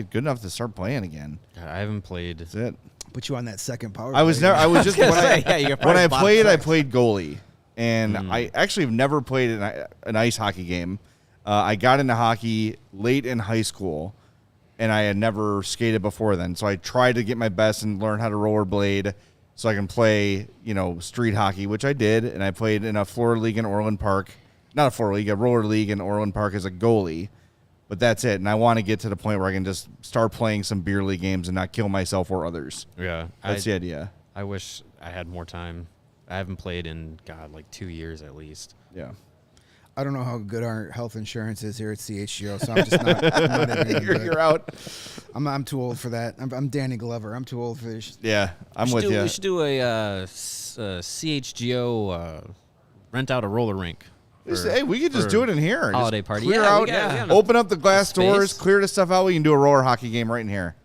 good enough to start playing again. God, I haven't played. That's it. Put you on that second power. I was never. I was just when I played. I played. played goalie, and I actually have never played an ice hockey game. I got into hockey late in high school. And I had never skated before then. So I tried to get my best and learn how to rollerblade so I can play, street hockey, which I did. And I played in a floor league in Orland Park. Not a floor league, a roller league in Orland Park as a goalie. But that's it. And I want to get to the point where I can just start playing some beer league games and not kill myself or others. Yeah. That's the idea. I wish I had more time. I haven't played in, 2 years at least. Yeah. I don't know how good our health insurance is here at CHGO, so I'm just not. I'm not even You're out. I'm too old for that. I'm Danny Glover. I'm too old for this. Yeah, I'm with you. We should do a CHGO rent out a roller rink. Hey, we could just do it in here. Holiday Just party. Clear Yeah, out, open up the glass space. doors, clear the stuff out. We can do a roller hockey game right in here.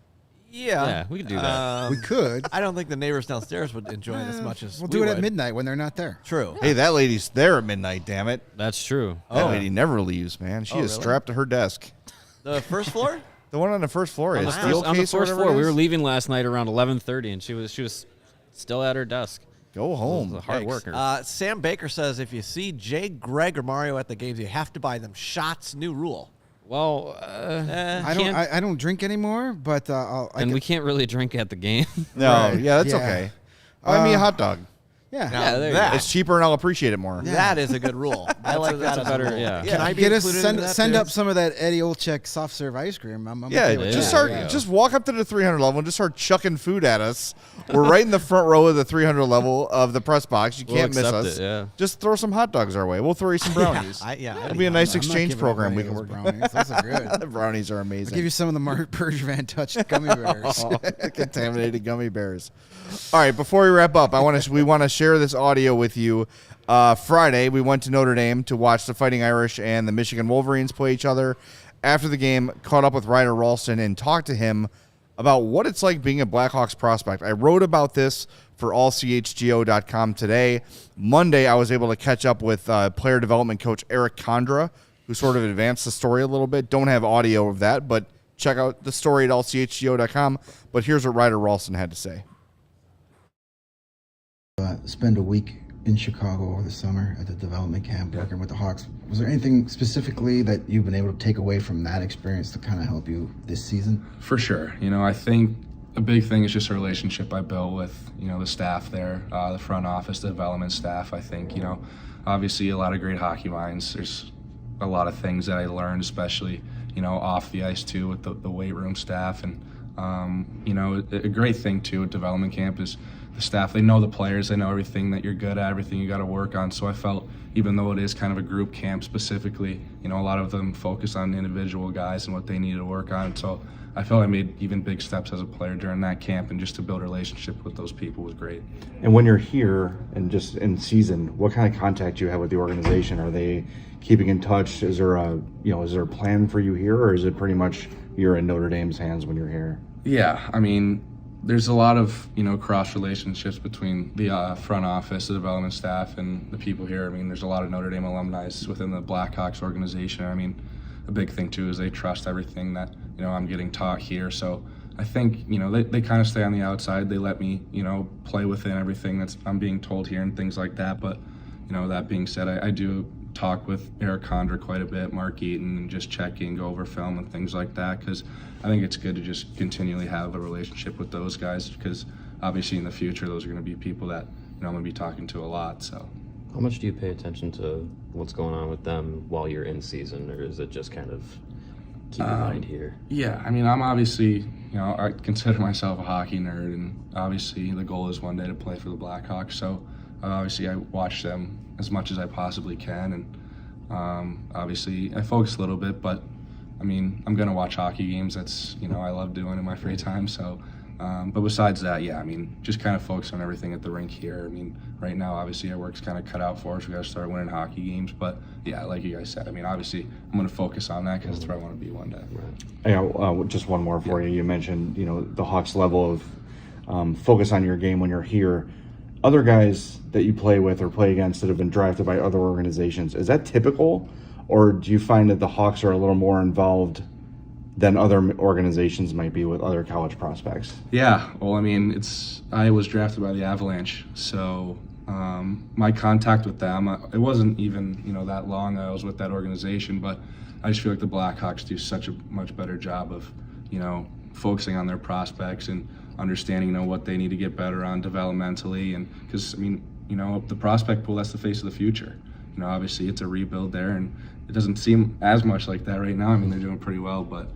Yeah, we could do that. We could. I don't think the neighbors downstairs would enjoy it as much as We'll we do it at would. midnight when they're not there. True. Hey, that lady's there at midnight, damn it. That's true. That lady never leaves, man. She is really? strapped to her desk. The first floor? The one on the first floor is steel On the case or first whatever floor. it We is? were leaving last night around 11:30, and she was still at her desk. Go home. A hard Yikes. worker. Sam Baker says if you see Jay, Greg, or Mario at the games, you have to buy them shots. New rule. Well, I don't drink anymore, but we can't really drink at the game. No, Right. yeah, that's Yeah. okay. Buy me a hot dog. Yeah. Now there you that, It's cheaper and I'll appreciate it more. that is a good rule. I like that's that a as better- rule. yeah. Can I be Get us included in that send too? up some of that Eddie Olczyk soft serve ice cream. I'm Yeah, okay with just that. start. Just walk up to the 300 level and just start chucking food at us. We're right in the front row of the 300 level of the press box. You We'll can't miss accept us. it, yeah. Just throw some hot dogs our way. We'll throw you some brownies. It'll be a nice I'm not exchange giving program we everybody can those work. brownies. Those are good. The brownies are I'll amazing. give you some of the Purge Van touched gummy bears. Contaminated gummy bears. All right, before we wrap up, we want to share this audio with you. Friday, we went to Notre Dame to watch the Fighting Irish and the Michigan Wolverines play each other. After the game, caught up with Ryder Ralston and talked to him about what it's like being a Blackhawks prospect. I wrote about this for allchgo.com today. Monday, I was able to catch up with player development coach Eric Condra, who sort of advanced the story a little bit. Don't have audio of that, but check out the story at allchgo.com. But here's what Ryder Ralston had to say. Spend a week in Chicago over the summer at the development camp working with the Hawks. Was there anything specifically that you've been able to take away from that experience to kind of help you this season? For sure. I think a big thing is just a relationship I built with, the staff there, the front office, the development staff. I think, obviously a lot of great hockey minds. There's a lot of things that I learned, especially, off the ice too with the weight room staff. And, a great thing too at development camp is the staff. They know the players. They know everything that you're good at, everything you got to work on. So I felt, even though it is kind of a group camp specifically, a lot of them focus on individual guys and what they need to work on. So I felt I made even big steps as a player during that camp, and just to build a relationship with those people was great. And when you're here and just in season, what kind of contact do you have with the organization? Are they keeping in touch? Is there a plan for you here, or is it pretty much you're in Notre Dame's hands when you're here? Yeah, there's a lot of, cross relationships between the front office, the development staff, and the people here. I mean, there's a lot of Notre Dame alumni within the Blackhawks organization. I mean, a big thing too is they trust everything that, I'm getting taught here. So I think, they kind of stay on the outside. They let me, play within everything that's I'm being told here and things like that. But, that being said, I do talk with Eric Condra quite a bit, Mark Eaton, and just check in, go over film and things like that, because I think it's good to just continually have a relationship with those guys, because obviously in the future those are going to be people that I'm going to be talking to a lot. So how much do you pay attention to what's going on with them while you're in season, or is it just kind of keep in mind here? Yeah, I mean, I'm obviously, I consider myself a hockey nerd, and obviously the goal is one day to play for the Blackhawks. So obviously I watch them as much as I possibly can, and obviously I focus a little bit, but I mean, I'm going to watch hockey games. That's, I love doing in my free time. So, but besides that, yeah, I mean, just kind of focus on everything at the rink here. I mean, right now, obviously our work's kind of cut out for us. We got to start winning hockey games, but yeah, like you guys said, I mean, obviously I'm going to focus on that because that's where I want to be one day. Yeah, just one more for you. You mentioned, the Hawks level of focus on your game when you're here. Other guys that you play with or play against that have been drafted by other organizations, is that typical, or do you find that the Hawks are a little more involved than other organizations might be with other college prospects? Yeah, well, I mean, I was drafted by the Avalanche, so my contact with them, it wasn't even that long I was with that organization, but I just feel like the Blackhawks do such a much better job of focusing on their prospects and understanding what they need to get better on developmentally, and because I mean the prospect pool, that's the face of the future. Obviously it's a rebuild there, and it doesn't seem as much like that right now. I mean, they're doing pretty well, but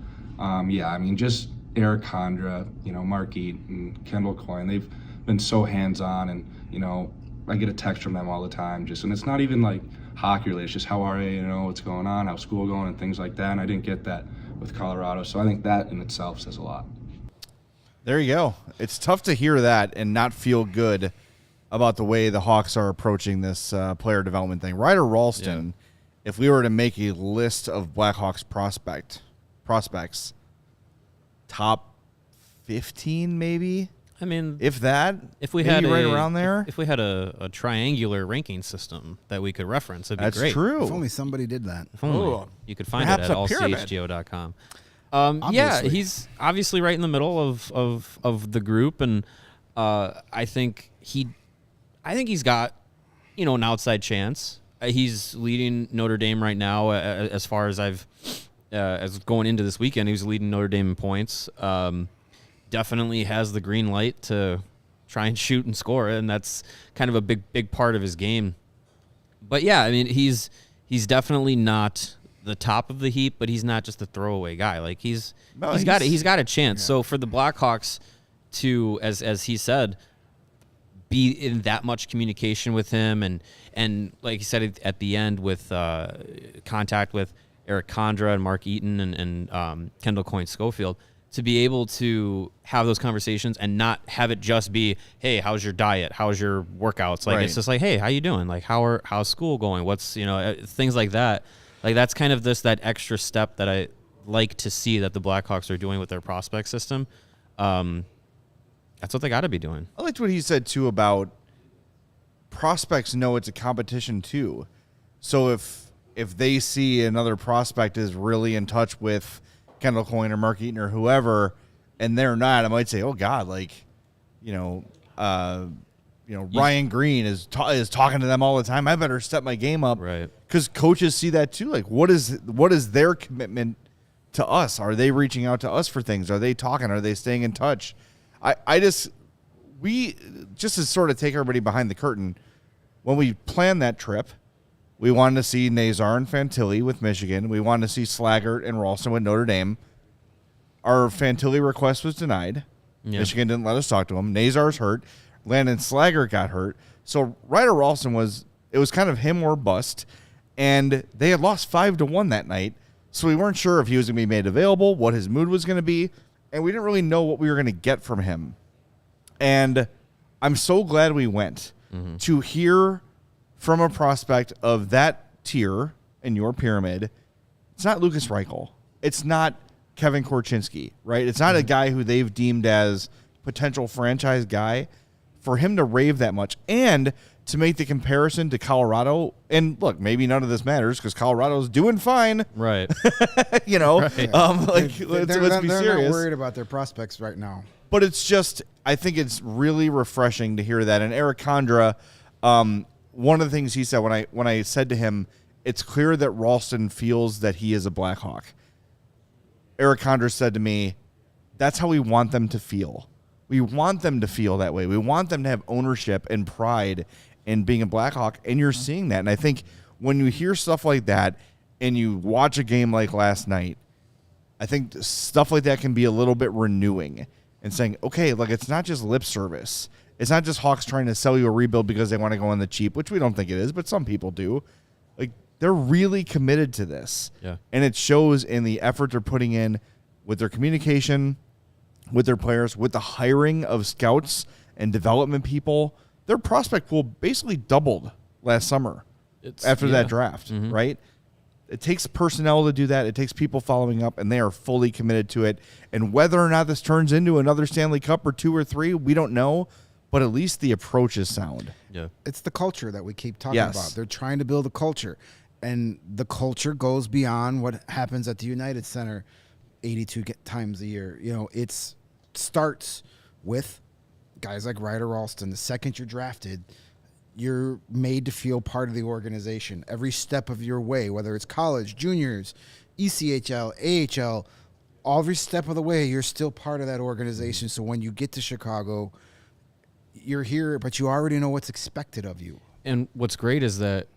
yeah, I mean, just Eric Condra, Mark Eaton, Kendall Coyne, they've been so hands-on, and I get a text from them all the time, and it's not even like hockey related, it's just how are you, what's going on, how's school going, and things like that, and I didn't get that with Colorado, so I think that in itself says a lot. There you go. It's tough to hear that and not feel good about the way the Hawks are approaching this player development thing. Ryder Ralston, if we were to make a list of Blackhawks prospects, top 15 maybe? I mean, if that, if we maybe had right around there. If we had a triangular ranking system that we could reference, it'd be That's great. true. If only somebody did that. If only. You could find Perhaps it at a pyramid. allchgo.com. Yeah, Obviously. he's obviously right in the middle of the group, and I think he's got an outside chance. He's leading Notre Dame right now as far as as going into this weekend. He was leading Notre Dame in points. Definitely has the green light to try and shoot and score, and that's kind of a big part of his game. But yeah, I mean, he's definitely not the top of the heap, but he's not just a throwaway guy. Like he's got a chance. Yeah. So for the Blackhawks to, as he said, be in that much communication with him, and like he said at the end with contact with Eric Condra and Mark Eaton and Kendall Coyne Schofield, to be able to have those conversations and not have it just be, hey, how's your diet? How's your workouts? Like, It's just like, hey, how you doing? Like, how's school going? What's, things like that. Like, that's kind of that extra step that I like to see that the Blackhawks are doing with their prospect system. That's what they got to be doing. I liked what he said, too, about prospects know it's a competition, too. So if they see another prospect is really in touch with Kendall Coyne or Mark Eaton or whoever, and they're not, I might say, oh, God, Ryan Green is talking to them all the time. I better step my game up. Right. Because coaches see that, too. Like, what is their commitment to us? Are they reaching out to us for things? Are they talking? Are they staying in touch? We to sort of take everybody behind the curtain, when we planned that trip, we wanted to see Nazar and Fantilli with Michigan. We wanted to see Slaggert and Ralston with Notre Dame. Our Fantilli request was denied. Yeah. Michigan didn't let us talk to him. Nazar's hurt. Landon Slaggert got hurt. So Ryder Ralston was kind of him or bust, and they had lost 5-1 that night. So we weren't sure if he was going to be made available, what his mood was going to be, and we didn't really know what we were going to get from him. And I'm so glad we went to hear from a prospect of that tier in your pyramid. It's not Lucas Reichel. It's not Kevin Korchinski, right? It's not a guy who they've deemed as potential franchise guy, for him to rave that much and to make the comparison to Colorado. And look, maybe none of this matters because Colorado's doing fine. Right. You know, Right. let's be they're serious. not worried about their prospects right now. But it's just, I think it's really refreshing to hear that. And Eric Condra, one of the things he said when I said to him, it's clear that Ralston feels that he is a Blackhawk. Eric Condra said to me, that's how we want them to feel. We want them to feel that way. We want them to have ownership and pride in being a Blackhawk, and you're seeing that. And I think when you hear stuff like that and you watch a game like last night, I think stuff like that can be a little bit renewing and saying, okay, like it's not just lip service. It's not just Hawks trying to sell you a rebuild because they want to go on the cheap, which we don't think it is, but some people do. Like, they're really committed to this. Yeah. And it shows in the effort they're putting in with their communication, with their players, with the hiring of scouts and development people. Their prospect pool basically doubled last summer after that draft, right? It takes personnel to do that. It takes people following up, and they are fully committed to it. And whether or not this turns into another Stanley Cup or 2 or 3, we don't know, but at least the approach is sound. Yeah. It's the culture that we keep talking about. They're trying to build a culture, and the culture goes beyond what happens at the United Center 82 times a year. You know, it starts with guys like Ryder Ralston. The second you're drafted, you're made to feel part of the organization every step of your way, whether it's college, juniors, ECHL, AHL, every step of the way, you're still part of that organization. So when you get to Chicago, you're here, but you already know what's expected of you. And what's great is that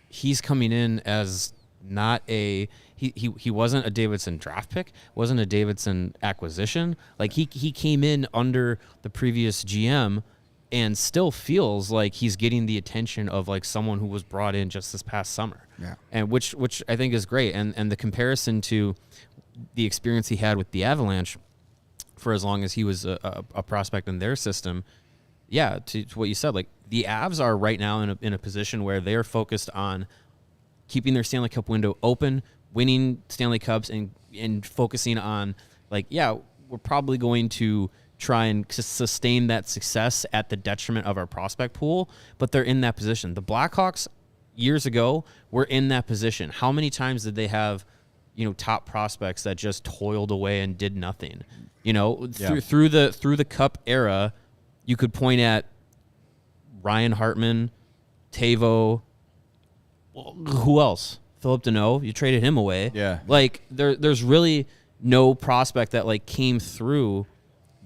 he's coming in as not a he wasn't a Davidson draft pick, wasn't a Davidson acquisition. Like he came in under the previous GM and still feels like he's getting the attention of like someone who was brought in just this past summer. Yeah. And which I think is great. And the comparison to the experience he had with the Avalanche for as long as he was a prospect in their system. Yeah, to what you said, like the Avs are right now in a position where they're focused on keeping their Stanley Cup window open, winning Stanley Cups, and focusing on like, yeah, we're probably going to try and sustain that success at the detriment of our prospect pool, but they're in that position. The Blackhawks years ago were in that position. How many times did they have, top prospects that just toiled away and did nothing? Through the Cup era, you could point at Ryan Hartman, Tavo. Who else? Philip Deneau. You traded him away. Yeah. Like there's really no prospect that like came through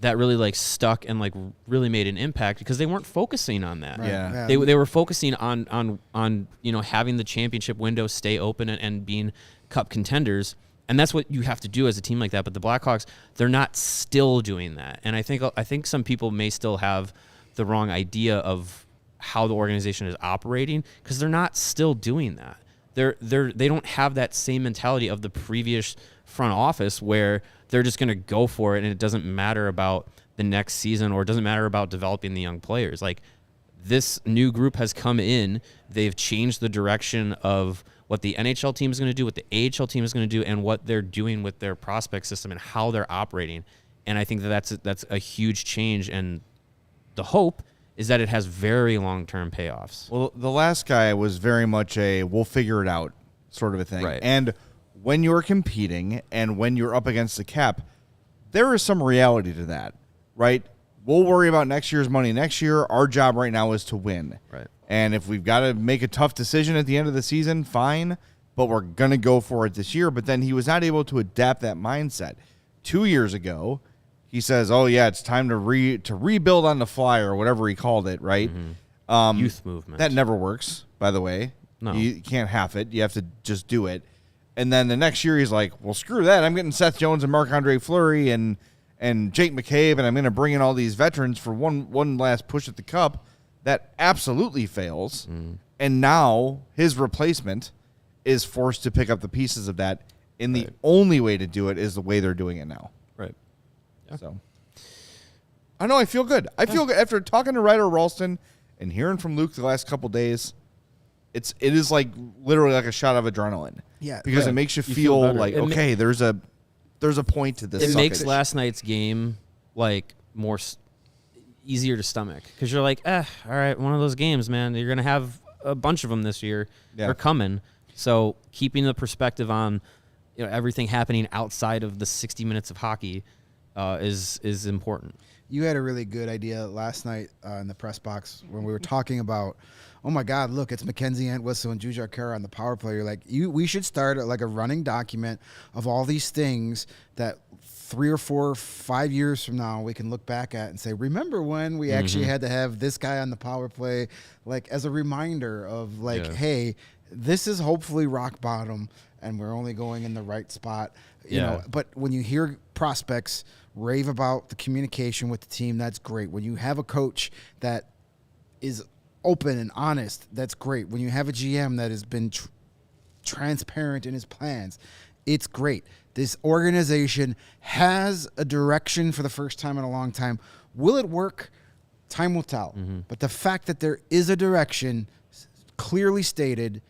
that really like stuck and like really made an impact because they weren't focusing on that. Right. Yeah. They were focusing on having the championship window stay open and being Cup contenders. And that's what you have to do as a team like that. But the Blackhawks, they're not still doing that. And I think some people may still have the wrong idea of how the organization is operating because they're not still doing that. They don't have that same mentality of the previous front office where they're just going to go for it and it doesn't matter about the next season or it doesn't matter about developing the young players. Like this new group has come in, they've changed the direction of what the NHL team is going to do, what the AHL team is going to do, and what they're doing with their prospect system and how they're operating. And I think that's a huge change, and the hope is that it has very long-term payoffs. Well, the last guy was very much a we'll figure it out sort of a thing. Right. And when you're competing and when you're up against the cap, there is some reality to that, right? We'll worry about next year's money next year. Our job right now is to win. Right. And if we've got to make a tough decision at the end of the season, fine, but we're going to go for it this year. But then he was not able to adapt that mindset. 2 years ago, he says, oh, yeah, it's time to rebuild on the fly or whatever he called it, right? Mm-hmm. Youth movement. That never works, by the way. No. You can't half it. You have to just do it. And then the next year he's like, well, screw that. I'm getting Seth Jones and Marc-Andre Fleury and Jake McCabe, and I'm going to bring in all these veterans for one last push at the Cup. That absolutely fails. And now his replacement is forced to pick up the pieces of that. And the only way to do it is the way they're doing it now. Right. Yeah. So I know I feel good. I feel good after talking to Ryder Ralston and hearing from Luke the last couple days. It is like literally like a shot of adrenaline. Yeah. Because it makes you feel better. like, It okay, there's a point to this. It makes suckage. last night's game like more easier to stomach because you're like, all right, one of those games, man. You're gonna have a bunch of them this year. Yeah. They're coming. So keeping the perspective on everything happening outside of the 60 minutes of hockey is important. You had a really good idea last night in the press box when we were talking about, oh my God, look, it's Mackenzie Entwistle and Jujhar Khaira on the power play. You're like, we should start like a running document of all these things that 3 or 4 or 5 years from now we can look back at and say, remember when we actually had to have this guy on the power play, like as a reminder of like, hey, this is hopefully rock bottom and we're only going in the right spot. You know, but when you hear prospects rave about the communication with the team, that's great. When you have a coach that is open and honest, that's great. When you have a GM that has been transparent in his plans, it's great. This organization has a direction for the first time in a long time. Will it work? Time will tell. But the fact that there is a direction clearly stated,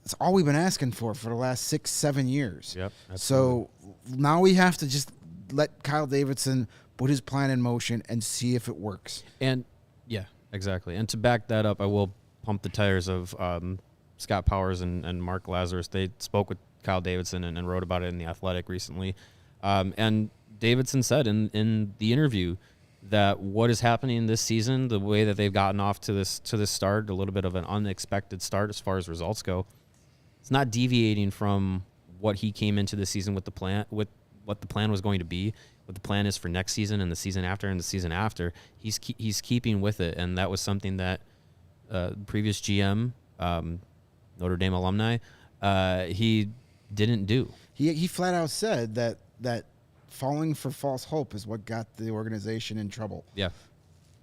that's all we've been asking for the last 6-7 years. Yep. So now we have to just let Kyle Davidson put his plan in motion and see if it works. And yeah, exactly. And to back that up, I will pump the tires of Scott Powers and Mark Lazarus. They spoke with Kyle Davidson and wrote about it in The Athletic recently. And Davidson said in the interview that what is happening this season, the way that they've gotten off to this start, a little bit of an unexpected start as far as results go, it's not deviating from what he came into the season with the plan, with what the plan was going to be, what the plan is for next season and the season after and the season after. He's keeping with it, and that was something that previous GM, Notre Dame alumni, he didn't do. He flat out said that falling for false hope is what got the organization in trouble. Yeah.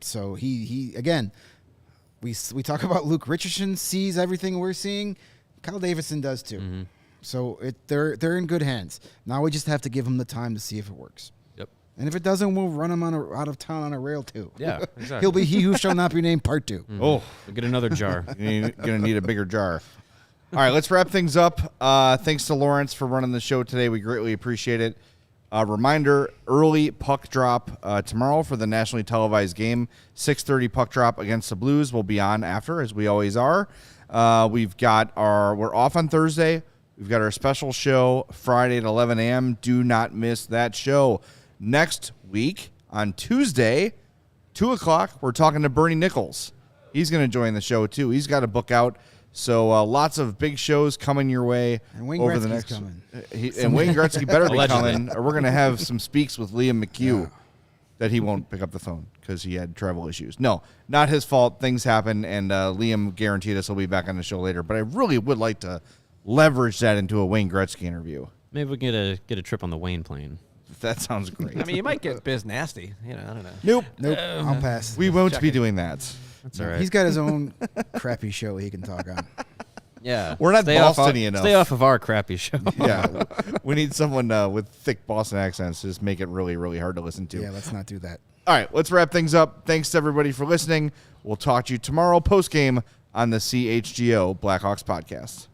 So he again, we talk about Luke Richardson sees everything we're seeing. Kyle Davidson does too. So they're in good hands. Now we just have to give him the time to see if it works. Yep. And if it doesn't, we'll run him out of town on a rail too. Yeah, exactly. He'll be he who shall not be named part 2. Oh, we'll get another jar. You're going to need a bigger jar. All right, let's wrap things up. Thanks to Lawrence for running the show today. We greatly appreciate it. Reminder, early puck drop tomorrow for the nationally televised game. 6:30 puck drop against the Blues. We'll be on after, as we always are. We're off on Thursday. We've got our special show Friday at 11 a.m. Do not miss that show. Next week, on Tuesday, 2 o'clock, we're talking to Bernie Nichols. He's going to join the show, too. He's got a book out. So lots of big shows coming your way And Wayne over Gretzky's the next. coming. And Wayne Gretzky better be Allegedly. coming, or we're going to have some speaks with Liam McHugh that he won't pick up the phone because he had travel issues. No, not his fault. Things happen, and Liam guaranteed us he'll be back on the show later. But I really would like to leverage that into a Wayne Gretzky interview. Maybe we can get a trip on the Wayne plane. That sounds great. I mean, you might get biz nasty. I don't know. Nope. I'll pass. We won't be doing that. That's all right. He's got his own crappy show he can talk on. Yeah, We're not Stay off Boston-y enough. Stay off of our crappy show. Yeah, we need someone with thick Boston accents to just make it really, really hard to listen to. Yeah, let's not do that. All right, let's wrap things up. Thanks to everybody for listening. We'll talk to you tomorrow post-game on the CHGO Blackhawks Podcast.